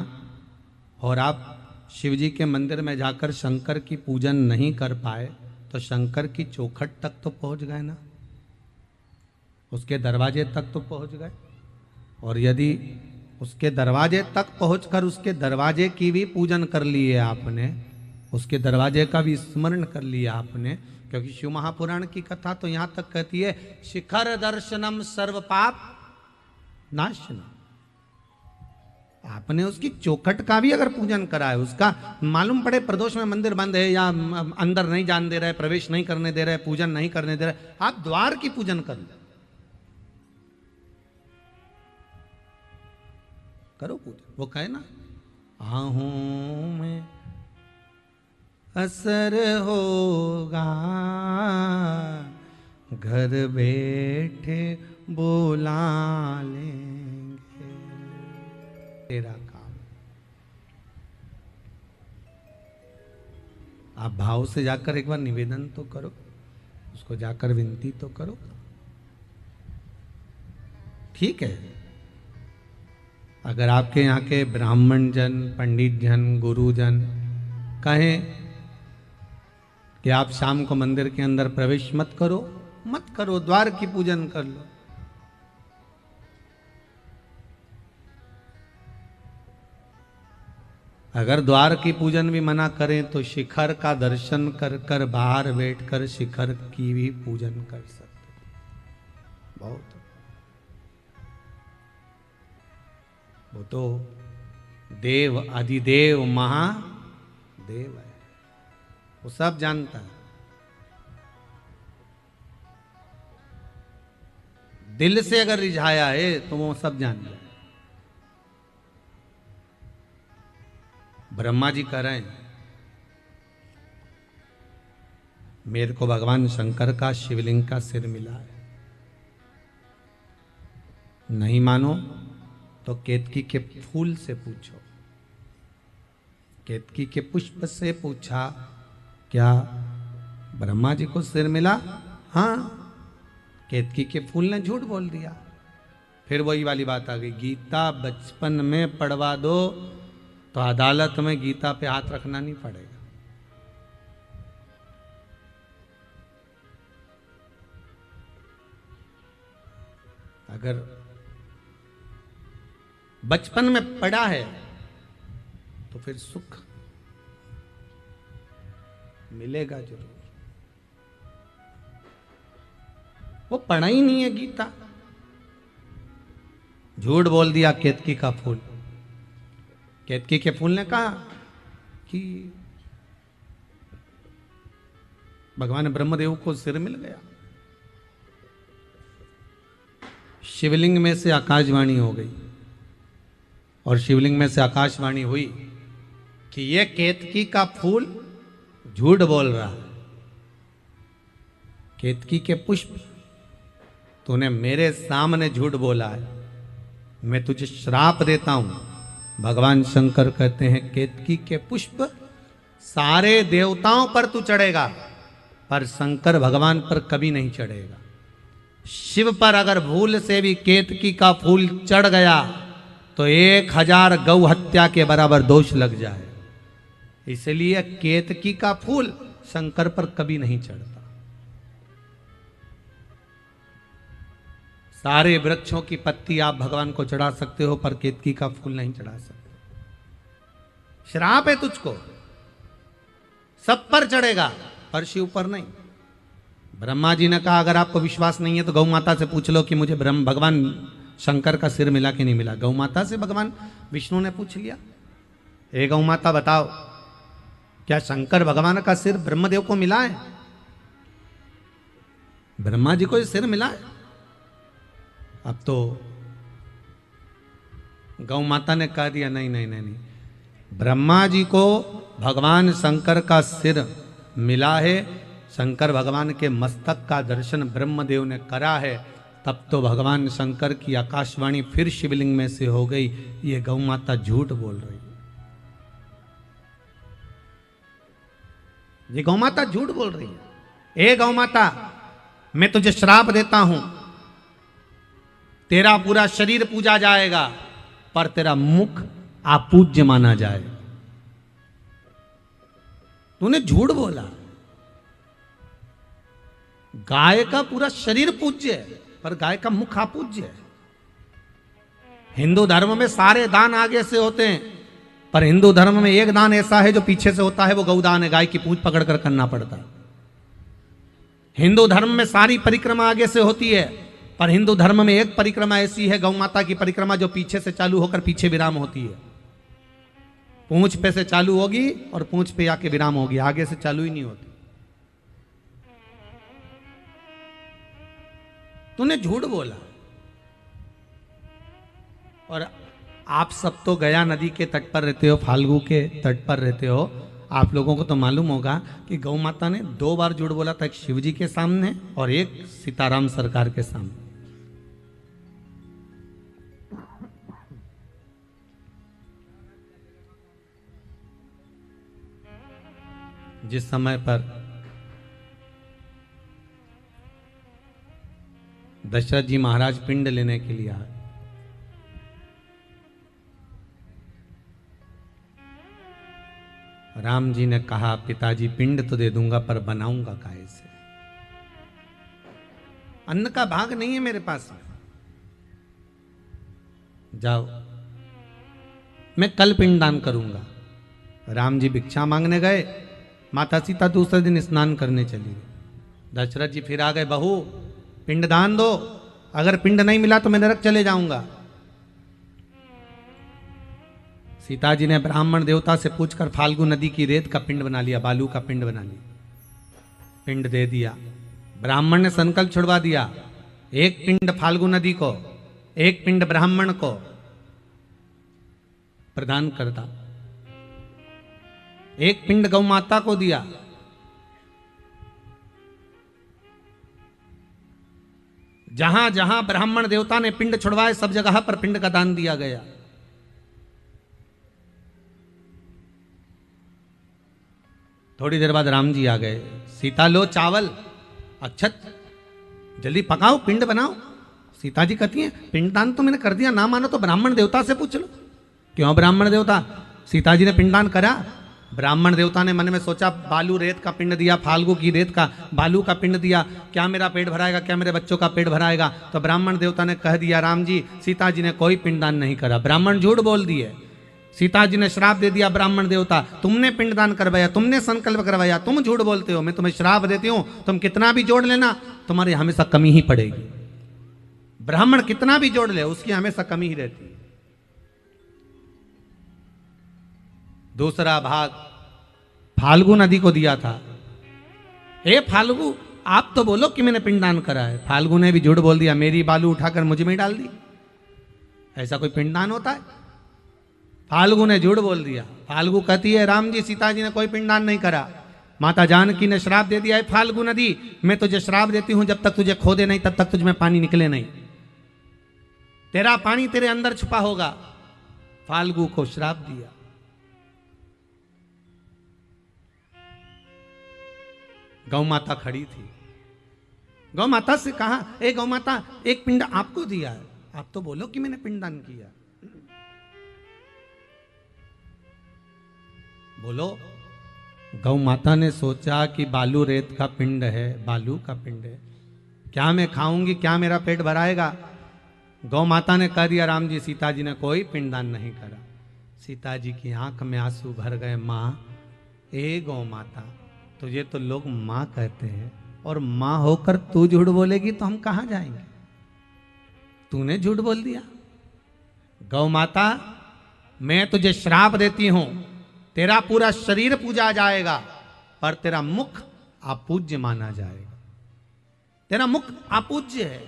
और आप शिव जी के मंदिर में जाकर शंकर की पूजन नहीं कर पाए तो शंकर की चौखट तक तो पहुँच गए ना, उसके दरवाजे तक तो पहुँच गए। और यदि उसके दरवाजे तक पहुँचकर उसके दरवाजे की भी पूजन कर लिए आपने, उसके दरवाजे का भी स्मरण कर लिया आपने, क्योंकि शिव महापुराण की कथा तो यहाँ तक कहती है शिखर दर्शनम सर्व पाप नाशनम। आपने उसकी चौखट का भी अगर पूजन करा है, उसका मालूम पड़े प्रदोष में मंदिर बंद है या अंदर नहीं जाने दे रहे, प्रवेश नहीं करने दे रहे, पूजन नहीं करने दे रहे, आप द्वार की पूजन कर लो, करो पूजन। वो कहे ना, आहूं में असर होगा, घर बैठे बुला लेंगे तेरा काम। आप भाव से जाकर एक बार निवेदन तो करो, उसको जाकर विनती तो करो। ठीक है, अगर आपके यहाँ के ब्राह्मण जन, पंडित जन, गुरुजन कहें कि आप शाम को मंदिर के अंदर प्रवेश मत करो, मत करो, द्वार की पूजन कर लो। अगर द्वार की पूजन भी मना करें तो शिखर का दर्शन कर कर बाहर बैठकर शिखर की भी पूजन कर सकते। बहुत, वो तो देव अधिदेव महादेव है, वो सब जानता है। दिल से अगर रिझाया है तो वो सब जान जाए। ब्रह्मा जी कह रहे हैं, मेरे को भगवान शंकर का शिवलिंग का सिर मिला है। नहीं मानो तो केतकी के फूल से पूछो। केतकी के पुष्प से पूछा, क्या ब्रह्मा जी को सिर मिला? हाँ। केतकी के फूल ने झूठ बोल दिया। फिर वही वाली बात आ गई, गीता बचपन में पढ़वा दो तो अदालत में गीता पे हाथ रखना नहीं पड़ेगा। अगर बचपन में पढ़ा है तो फिर सुख मिलेगा जरूर। वो पढ़ा ही नहीं है गीता, झूठ बोल दिया केतकी का फूल। केतकी के फूल ने कहा कि भगवान ब्रह्मदेव को सिर मिल गया। शिवलिंग में से आकाशवाणी हो गई और शिवलिंग में से आकाशवाणी हुई कि ये केतकी का फूल झूठ बोल रहा है। केतकी के पुष्प तूने मेरे सामने झूठ बोला है, मैं तुझे श्राप देता हूं। भगवान शंकर कहते हैं केतकी के पुष्प सारे देवताओं पर तू चढ़ेगा, पर शंकर भगवान पर कभी नहीं चढ़ेगा। शिव पर अगर भूल से भी केतकी का फूल चढ़ गया तो 1000 गौ हत्या के बराबर दोष लग जाए। इसलिए केतकी का फूल शंकर पर कभी नहीं चढ़ता। सारे वृक्षों की पत्ती आप भगवान को चढ़ा सकते हो, पर केतकी का फूल नहीं चढ़ा सकते। श्राप है तुझको, सब पर चढ़ेगा पर शिव पर नहीं। ब्रह्मा जी ने कहा अगर आपको विश्वास नहीं है तो गौ माता से पूछ लो कि मुझे भगवान शंकर का सिर मिला कि नहीं मिला। गौ माता से भगवान विष्णु ने पूछ लिया, हे गौ माता बताओ, क्या शंकर भगवान का सिर ब्रह्मदेव को मिला है? ब्रह्मा जी को ये सिर मिला है? अब तो गौ माता ने कह दिया नहीं नहीं नहीं नहीं, ब्रह्मा जी को भगवान शंकर का सिर मिला है। शंकर भगवान के मस्तक का दर्शन ब्रह्मदेव ने करा है। तब तो भगवान शंकर की आकाशवाणी फिर शिवलिंग में से हो गई, ये गौ माता झूठ बोल रही है, ये गौ माता झूठ बोल रही है। ए गौ माता, मैं तुझे श्राप देता हूं, तेरा पूरा शरीर पूजा जाएगा पर तेरा मुख अपूज्य माना जाएगा। तूने झूठ बोला। गाय का पूरा शरीर पूज्य है पर गाय का मुख अपूज्य है। हिंदू धर्म में सारे दान आगे से होते हैं, पर हिंदू धर्म में एक दान ऐसा है जो पीछे से होता है, वो गौदान है। गाय की पूंछ पकड़ कर करना पड़ता है। हिंदू धर्म में सारी परिक्रमा आगे से होती है, पर हिंदू धर्म में एक परिक्रमा ऐसी है, गौ माता की परिक्रमा, जो पीछे से चालू होकर पीछे विराम होती है। पूंछ पे से चालू होगी और पूंछ पे आके विराम होगी, आगे से चालू ही नहीं होती। तूने झूठ बोला। और आप सब तो गया नदी के तट पर रहते हो, फाल्गु के तट पर रहते हो, आप लोगों को तो मालूम होगा कि गौ माता ने 2 बार झूठ बोला था, एक शिवजी के सामने और एक सीताराम सरकार के सामने। जिस समय पर दशरथ जी महाराज पिंड लेने के लिए आए, राम जी ने कहा पिताजी पिंड तो दे दूंगा पर बनाऊंगा काहे से? अन्न का भाग नहीं है मेरे पास में। जाओ, मैं कल पिंडदान करूंगा। राम जी भिक्षा मांगने गए, माता सीता दूसरे दिन स्नान करने चली गई। दशरथ जी फिर आ गए, बहू पिंडदान दो, अगर पिंड नहीं मिला तो मैं नरक चले जाऊंगा। सीता जी ने ब्राह्मण देवता से पूछकर फाल्गु नदी की रेत का पिंड बना लिया, बालू का पिंड बना लिया, पिंड दे दिया। ब्राह्मण ने संकल्प छुड़वा दिया, एक पिंड फाल्गु नदी को, एक पिंड ब्राह्मण को प्रदान करता, एक पिंड गौ माता को दिया। जहां जहां ब्राह्मण देवता ने पिंड छुड़वाए सब जगह पर पिंड का दान दिया गया। थोड़ी देर बाद राम जी आ गए, सीता लो चावल, अक्षत जल्दी पकाओ, पिंड बनाओ। सीता जी कहती हैं पिंडदान तो मैंने कर दिया, ना मानो तो ब्राह्मण देवता से पूछ लो। क्यों ब्राह्मण देवता? सीता जी ने पिंडदान करा। ब्राह्मण देवता ने मन में सोचा बालू रेत का पिंड दिया, फाल्गु की रेत का बालू का पिंड दिया, क्या मेरा पेट भराएगा, क्या मेरे बच्चों का पेट भराएगा? तो ब्राह्मण देवता ने कह दिया राम जी सीता जी ने कोई पिंडदान नहीं करा। ब्राह्मण झूठ बोल दिए। सीता जी ने श्राप दे दिया ब्राह्मण देवता, तुमने पिंडदान करवाया, तुमने संकल्प करवाया, तुम झूठ बोलते हो, मैं तुम्हें श्राप देती हूं, तुम कितना भी जोड़ लेना तुम्हारी हमेशा कमी ही पड़ेगी। ब्राह्मण कितना भी जोड़ ले उसकी हमेशा कमी ही रहती है। दूसरा भाग फाल्गु नदी को दिया था। हे फाल्गु आप तो बोलो कि मैंने पिंडदान करा है। फाल्गु ने भी झूठ बोल दिया, मेरी बालू उठाकर मुझ में डाल दी। ऐसा कोई पिंडदान होता है? फाल्गु ने झूठ बोल दिया। फाल्गु कहती है राम जी सीता जी ने कोई पिंडदान नहीं करा, माता जानकी ने श्राप दे दिया है। फाल्गु नदी मैं तुझे श्राप देती हूं, जब तक तुझे खोदे नहीं तब तक तुझ में पानी निकले नहीं, तेरा पानी तेरे अंदर छुपा होगा। फाल्गु को श्राप दिया। गौ माता खड़ी थी। गौ माता से कहा ए गौ माता एक पिंड आपको दिया है, आप तो बोलो कि मैंने पिंडदान किया, बोलो। गौ माता ने सोचा कि बालू रेत का पिंड है, बालू का पिंड है, क्या मैं खाऊंगी, क्या मेरा पेट भराएगा? गौ माता ने कह दिया राम जी सीता जी ने कोई पिंडदान नहीं करा। सीता जी की आंख में आंसू भर गए। माँ ए गौ माता तुझे तो लोग माँ कहते हैं और माँ होकर तू झूठ बोलेगी तो हम कहाँ जाएंगे? तूने झूठ बोल दिया। गौ माता मैं तुझे श्राप देती हूं, तेरा पूरा शरीर पूजा जाएगा पर तेरा मुख अपूज्य माना जाएगा। तेरा मुख अपूज्य है।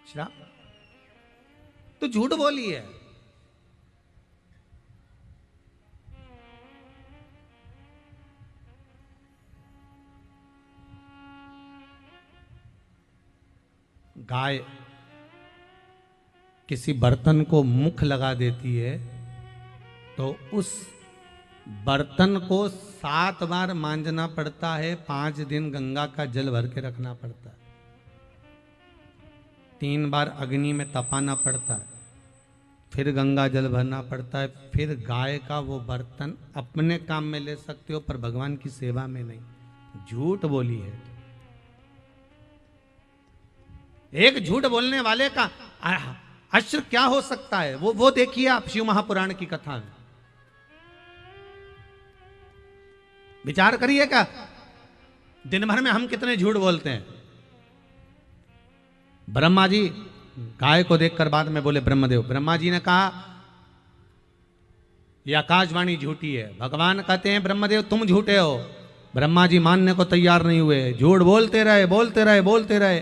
श्राप तो झूठ बोली है। गाय किसी बर्तन को मुख लगा देती है तो उस बर्तन को 7 बार मांजना पड़ता है, 5 दिन गंगा का जल भर के रखना पड़ता है, 3 बार अग्नि में तपाना पड़ता है, फिर गंगा जल भरना पड़ता है, फिर गाय का वो बर्तन अपने काम में ले सकते हो पर भगवान की सेवा में नहीं। झूठ बोली है। एक झूठ बोलने वाले का अश्र क्या हो सकता है वो देखिए आप शिव महापुराण की कथा में। विचार करिएगा दिन भर में हम कितने झूठ बोलते हैं। ब्रह्मा जी गाय को देखकर बाद में बोले ब्रह्मदेव, ब्रह्मा जी ने कहा यह आकाशवाणी झूठी है। भगवान कहते हैं ब्रह्मदेव तुम झूठे हो। ब्रह्मा जी मानने को तैयार नहीं हुए, झूठ बोलते रहे बोलते रहे बोलते रहे।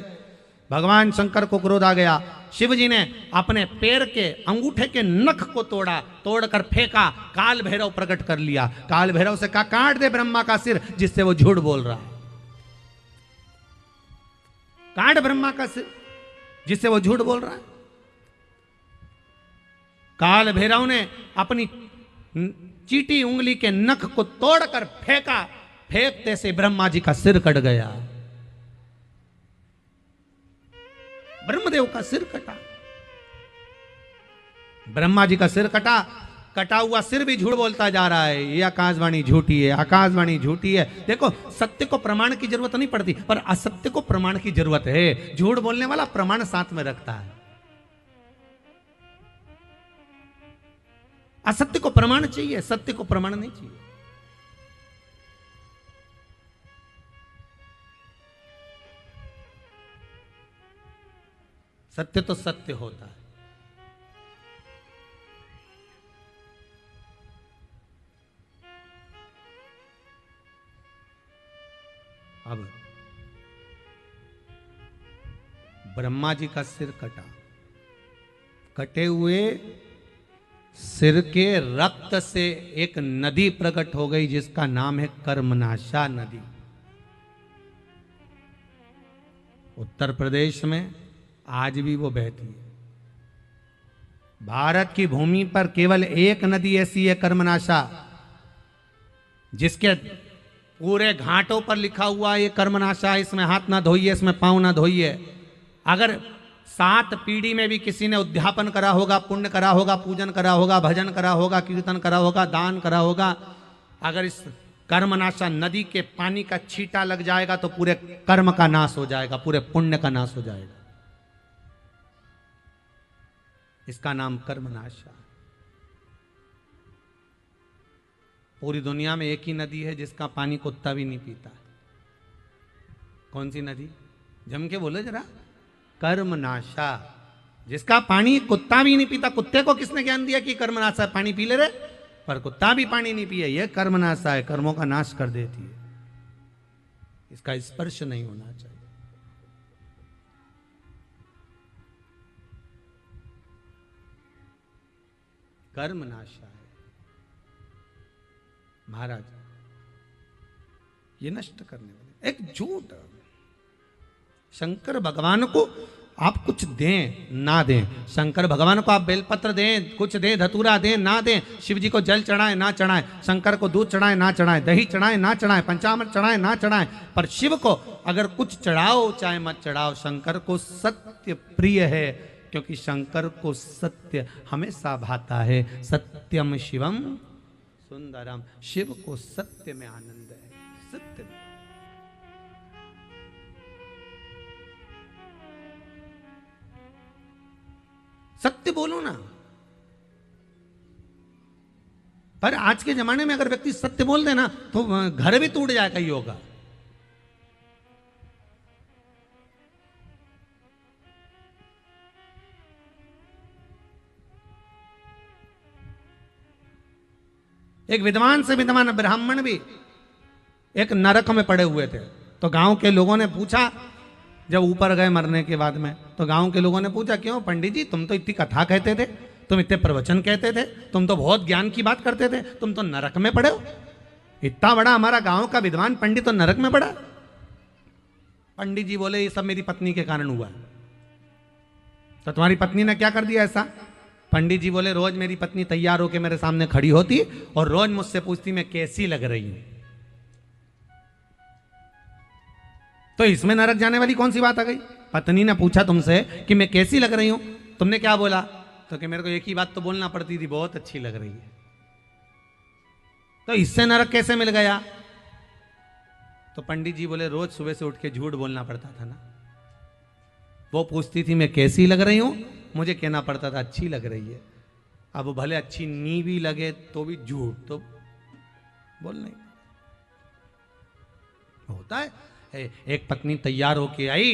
भगवान शंकर को क्रोध आ गया। शिव जी ने अपने पैर के अंगूठे के नख को तोड़ा, तोड़कर फेंका, काल भैरव प्रकट कर लिया। काल भैरव से कहा काट दे ब्रह्मा का सिर जिससे वो झूठ बोल रहा है। काट ब्रह्मा का सिर जिससे वो झूठ बोल रहा है। काल भैरव ने अपनी चीटी उंगली के नख को तोड़कर फेंका, फेंकते से ब्रह्मा जी का सिर कट गया। ब्रह्मदेव का सिर कटा। ब्रह्मा जी का सिर कटा। कटा हुआ सिर भी झूठ बोलता जा रहा है, ये आकाशवाणी झूठी है, आकाशवाणी झूठी है। देखो सत्य को प्रमाण की जरूरत नहीं पड़ती पर असत्य को प्रमाण की जरूरत है। झूठ बोलने वाला प्रमाण साथ में रखता है, असत्य को प्रमाण चाहिए, सत्य को प्रमाण नहीं चाहिए। सत्य तो सत्य होता है। अब ब्रह्मा जी का सिर कटा। कटे हुए सिर के रक्त से एक नदी प्रकट हो गई जिसका नाम है कर्मनाशा नदी। उत्तर प्रदेश में आज भी वो बहती है। भारत की भूमि पर केवल एक नदी ऐसी है कर्मनाशा जिसके पूरे घाटों पर लिखा हुआ ये कर्मनाशा, इसमें हाथ ना धोइए, इसमें पाँव ना धोइए। अगर 7 पीढ़ी में भी किसी ने उद्यापन करा होगा, पुण्य करा होगा, पूजन करा होगा, भजन करा होगा, कीर्तन करा होगा, दान करा होगा, अगर इस कर्मनाशा नदी के पानी का छींटा लग जाएगा तो पूरे कर्म का नाश हो जाएगा, पूरे पुण्य का नाश हो जाएगा। इसका नाम कर्मनाशा। पूरी दुनिया में एक ही नदी है जिसका पानी कुत्ता भी नहीं पीता। कौन सी नदी? जम के बोलो जरा। कर्मनाशा, जिसका पानी कुत्ता भी नहीं पीता। कुत्ते को किसने ज्ञान दिया कि कर्मनाशा है, पानी पी ले रे, पर कुत्ता भी पानी नहीं पिए। यह कर्मनाशा है, कर्मों का नाश कर देती है। इसका स्पर्श नहीं होना चाहिए। कर्मनाशा है महाराज, ये नष्ट करने वाले। एक झूठ, शंकर भगवान को आप कुछ दें ना दें, शंकर भगवान को आप बेलपत्र दें, कुछ दें, धतूरा दें ना दें, शिव जी को जल चढ़ाएं ना चढ़ाएं, शंकर को दूध चढ़ाएं ना चढ़ाएं, दही चढ़ाएं ना चढ़ाएं, पंचामृत चढ़ाएं ना चढ़ाएं, पर शिव को अगर कुछ चढ़ाओ चाहे मत चढ़ाओ, शंकर को सत्य प्रिय है, क्योंकि शंकर को सत्य हमेशा भाता है। सत्यम शिवम सुंदरम, शिव को सत्य में आनंद है, सत्य में। सत्य बोलो ना। पर आज के जमाने में अगर व्यक्ति सत्य बोल दे ना तो घर भी टूट जाएगा, ही होगा। एक विद्वान से विद्वान ब्राह्मण भी एक नरक में पड़े हुए थे। तो गांव के लोगों ने पूछा, जब ऊपर गए मरने के बाद में, तो गांव के लोगों ने पूछा, क्यों पंडित जी, तुम तो इतनी कथा कहते थे, तुम इतने प्रवचन कहते थे, तुम तो बहुत ज्ञान की बात करते थे, तुम तो नरक में पड़े हो। इतना बड़ा हमारा गांव का विद्वान पंडित तो नरक में पड़ा। पंडित जी बोले, ये सब मेरी पत्नी के कारण हुआ। तो तुम्हारी पत्नी ने क्या कर दिया ऐसा? पंडित जी बोले, रोज मेरी पत्नी तैयार होकर मेरे सामने खड़ी होती और रोज मुझसे पूछती मैं कैसी लग रही हूं। तो इसमें नरक जाने वाली कौन सी बात आ गई? पत्नी ने पूछा तुमसे कि मैं कैसी लग रही हूं, तुमने क्या बोला? तो कि मेरे को एक ही बात तो बोलना पड़ती थी, बहुत अच्छी लग रही है। तो इससे नरक कैसे मिल गया? तो पंडित जी बोले, रोज सुबह से उठ के झूठ बोलना पड़ता था ना। वो पूछती थी मैं कैसी लग रही हूं, मुझे कहना पड़ता था अच्छी लग रही है। अब भले अच्छी नी भी लगे तो भी झूठ तो बोलना होता है। एक पत्नी तैयार होके आई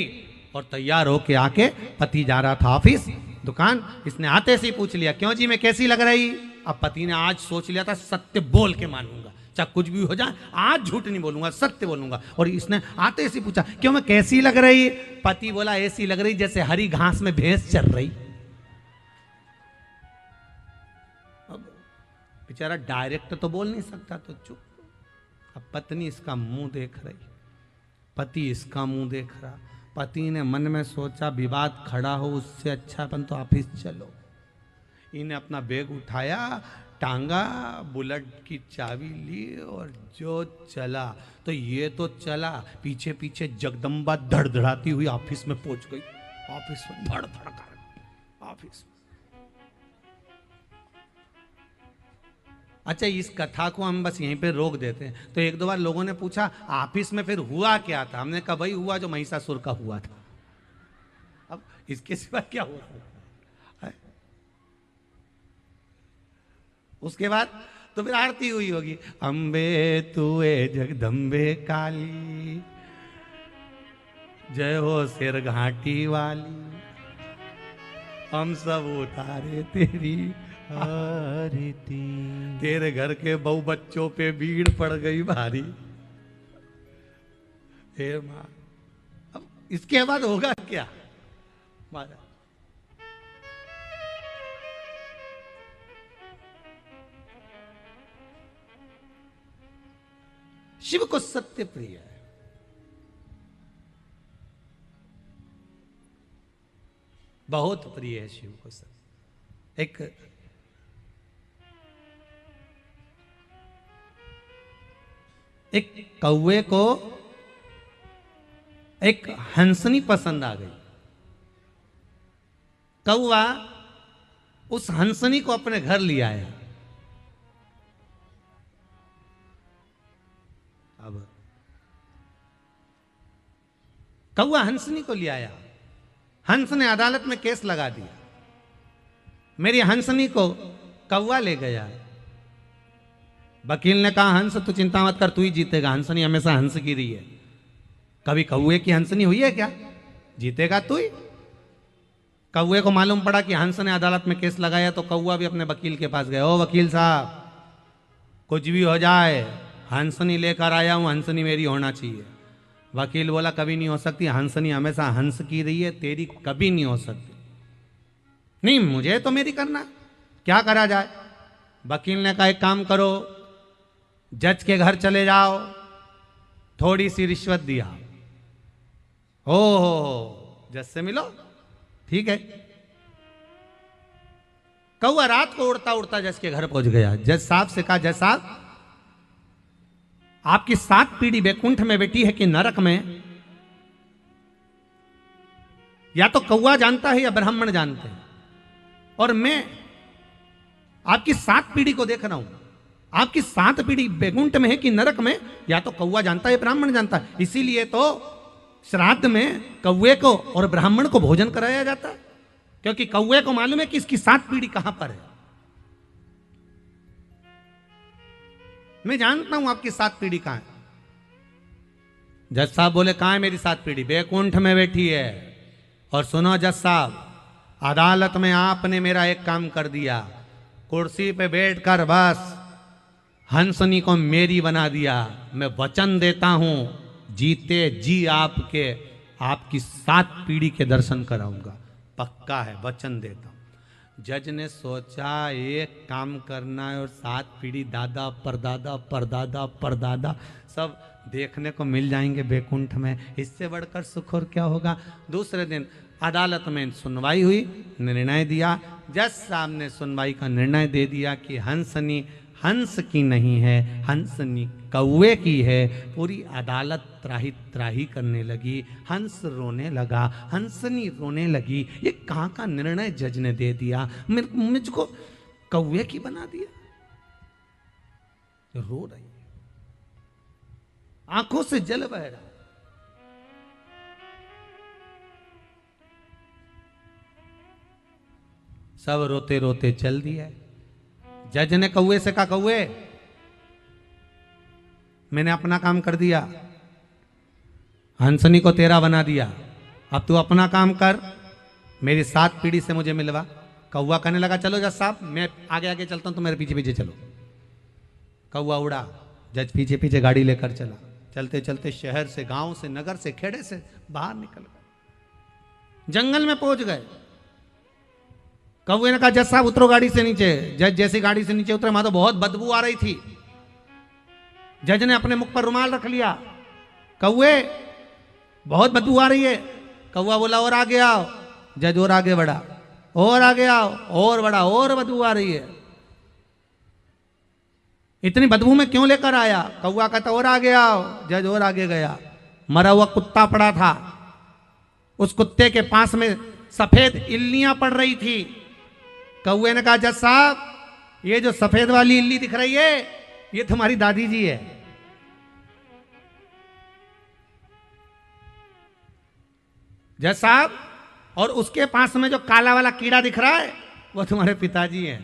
और तैयार होके आके पति जा रहा था ऑफिस, दुकान, इसने आते से ही पूछ लिया, क्यों जी मैं कैसी लग रही? अब पति ने आज सोच लिया था सत्य बोल के मानूंगा, चाहे कुछ भी हो जाए, आज झूठ नहीं बोलूंगा, सत्य बोलूंगा। और इसने आते से पूछा, क्यों मैं कैसी लग रही? पति बोला, ऐसी लग रही जैसे हरी घास में भैंस चल रही। अब बेचारा डायरेक्ट तो बोल नहीं सकता, तो चुप। अब पत्नी इसका मुंह देख रही, पति इसका मुंह देख रहा। पति ने मन में सोचा, विवाद खड़ा हो उससे अच्छा अपन तो ऑफिस चलो। इन्हें अपना बैग उठाया, टांगा, बुलेट की चाबी ली और जो चला। तो ये तो चला, पीछे पीछे जगदम्बा धड़धड़ाती हुई ऑफिस में पहुंच गई। ऑफिस में धड़ धड़ कर ऑफिस। अच्छा, इस कथा को हम बस यहीं पे रोक देते हैं। तो एक दो बार लोगों ने पूछा ऑफिस में फिर हुआ क्या था? हमने कहा वही हुआ जो महिषासुर का हुआ था। अब इसके सिवा क्या हो सकता है? उसके बाद तो फिर आरती हुई होगी, अम्बे तुए जगदम्बे काली, जय हो सिर घाटी वाली, हम सब उतारे तेरी आरती, तेरे घर के बहु बच्चों पे भीड़ पड़ गई भारी। हे मां, अब इसके बाद होगा क्या महाराज? शिव को सत्य प्रिय है। बहुत प्रिय है शिव को सत्य। एक कौवे को एक हंसनी पसंद आ गई। कौवा उस हंसनी को अपने घर ले आया। अब कौवा हंसनी को ले आया, हंस ने अदालत में केस लगा दिया, मेरी हंसनी को कौवा ले गया। वकील ने कहा हंस तू चिंता मत कर, तू ही जीतेगा, हंसनी हमेशा हंस की रही है, कभी कौवे की हंसनी हुई है क्या? जीतेगा तू ही। कौवे को मालूम पड़ा कि हंस ने अदालत में केस लगाया, तो कौवा भी अपने वकील के पास गया। ओ वकील साहब, कुछ भी हो जाए, हंसनी लेकर आया हूं, हंसनी मेरी होना चाहिए। वकील बोला कभी नहीं हो सकती, हंसनी हमेशा हंस की रही है, तेरी कभी नहीं हो सकती। नहीं, मुझे तो मेरी करना, क्या करा जाए? वकील ने कहा एक काम करो, जज के घर चले जाओ, थोड़ी सी रिश्वत दिया, हो जज से मिलो, ठीक है। कौवा रात को उड़ता उड़ता जज के घर पहुंच गया। जज साहब से कहा जज साहब, आपकी 7 पीढ़ी बैकुंठ में बैठी है कि नरक में? या तो कौवा जानता है या ब्राह्मण जानते हैं, और मैं आपकी 7 पीढ़ी को देख रहा हूं, आपकी 7 पीढ़ी बैकुंठ में है कि नरक में? या तो कौवा जानता है, ब्राह्मण जानता है। इसीलिए तो श्राद्ध में कौवे को और ब्राह्मण को भोजन कराया जाता है, क्योंकि कौवे को मालूम है कि इसकी 7 पीढ़ी कहां पर है। मैं जानता हूं आपकी 7 पीढ़ी कहां है। जज साहब बोले कहां है मेरी 7 पीढ़ी? बैकुंठ में बैठी है। और सुनो जज साहब, अदालत में आपने मेरा एक काम कर दिया, कुर्सी पे बैठकर बस हंसनी को मेरी बना दिया। मैं वचन देता हूं, जीते जी आपकी 7 पीढ़ी के दर्शन कराऊंगा, पक्का है, वचन देता हूं। जज ने सोचा एक काम करना है और 7 पीढ़ी, दादा परदादा परदादा परदादा सब देखने को मिल जाएंगे बैकुंठ में, इससे बढ़कर सुख और क्या होगा। दूसरे दिन अदालत में सुनवाई हुई, निर्णय दिया। जज साहब ने सुनवाई का निर्णय दे दिया कि हंसनी हंस की नहीं है, हंसनी कौवे की है। पूरी अदालत त्राही त्राही करने लगी, हंस रोने लगा, हंसनी रोने लगी। ये कहाँ का निर्णय जज ने दे दिया, मुझको कौवे की बना दिया। रो रही है, आंखों से जल बह रहा। सब रोते रोते चल दिया। जज ने कौवे से कहा कौवे, मैंने अपना काम कर दिया, हंसनी को तेरा बना दिया, अब तू अपना काम कर, मेरी 7 पीढ़ी से मुझे मिलवा। कौवा कहने लगा चलो जज साहब, मैं आगे आगे चलता हूं, तो मेरे पीछे पीछे चलो। कौवा उड़ा, जज पीछे पीछे गाड़ी लेकर चला। चलते चलते शहर से, गांव से, नगर से, खेड़े से बाहर निकल गए, जंगल में पहुंच गए। कौवे ने कहा जज साहब उतरो गाड़ी से नीचे। जज जैसे गाड़ी से नीचे उतरे, वहां तो बहुत बदबू आ रही थी। जज ने अपने मुख पर रुमाल रख लिया। कौवे बहुत बदबू आ रही है। कौवा बोला और आगे आओ। जज और आगे बढ़ा, और आगे आओ, और बढ़ा, और बदबू आ रही है। इतनी बदबू में क्यों लेकर आया? कौवा कहता और आगे आओ। जज और आगे गया। मरा हुआ कुत्ता पड़ा था, उस कुत्ते के पास में सफेद इल्लियां पड़ रही थी। कौवे ने कहा जज साहब, ये जो सफेद वाली इल्ली दिख रही है, ये तुम्हारी दादी जी है। जज साहब, और उसके पास में जो काला वाला कीड़ा दिख रहा है, वो तुम्हारे पिताजी हैं।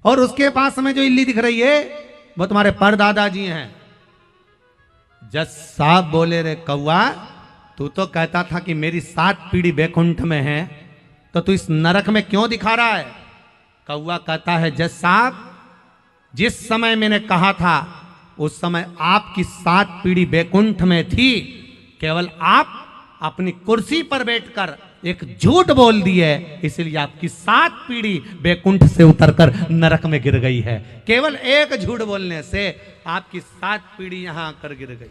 और उसके पास में जो इल्ली दिख रही है, वो तुम्हारे परदादा जी हैं। जज साहब बोले रे कौवा, तू तो कहता था कि मेरी 7 पीढ़ी बैकुंठ में है, तो तू इस नरक में क्यों दिखा रहा है? कौवा कहता है जज साहब, जिस समय मैंने कहा था उस समय आपकी 7 पीढ़ी बैकुंठ में थी, केवल आप अपनी कुर्सी पर बैठकर एक झूठ बोल दिए, इसलिए आपकी 7 पीढ़ी बैकुंठ से उतरकर नरक में गिर गई है। केवल एक झूठ बोलने से आपकी 7 पीढ़ी यहां आकर गिर गई।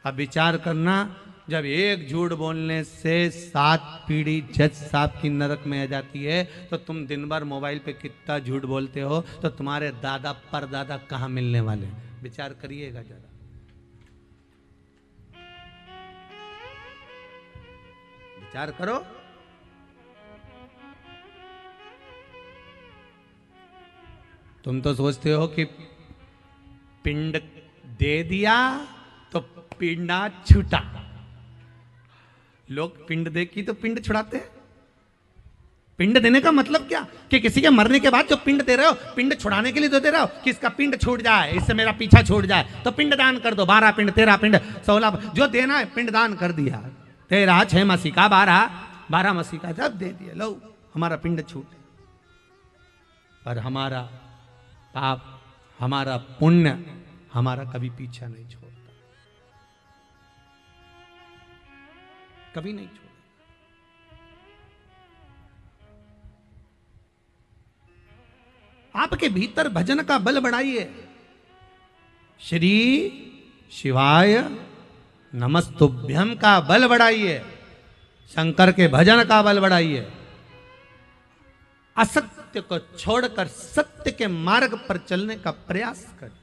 अब विचार करना, जब एक झूठ बोलने से 7 पीढ़ी जज साहब की नरक में आ जाती है, तो तुम दिन भर मोबाइल पे कितना झूठ बोलते हो, तो तुम्हारे दादा परदादा कहाँ मिलने वाले? विचार करिएगा जरा। विचार करो। तुम तो सोचते हो कि पिंड दे दिया तो पिंडा छूटा। लोग पिंड दे की तो पिंड छुड़ाते हैं। पिंड देने का मतलब क्या कि किसी के मरने के बाद जो पिंड दे रहे हो, पिंड छुड़ाने के लिए तो दे रहे हो कि इसका पिंड छूट जाए, इससे मेरा पीछा छूट जाए, तो पिंड दान कर दो। 12 पिंड, 13 पिंड, 16 जो देना है पिंड दान कर दिया। 13 6 मसीका 12 मसीका जब दे दिया, लो हमारा पिंड छूट। पर हमारा पाप, हमारा पुण्य हमारा कभी पीछा नहीं छोड़ता, कभी नहीं छोड़ता। आपके भीतर भजन का बल बढ़ाइए। श्री शिवाय नमस्तुभ्यम का बल बढ़ाइए, शंकर के भजन का बल बढ़ाइए। असत्य को छोड़कर सत्य के मार्ग पर चलने का प्रयास करें।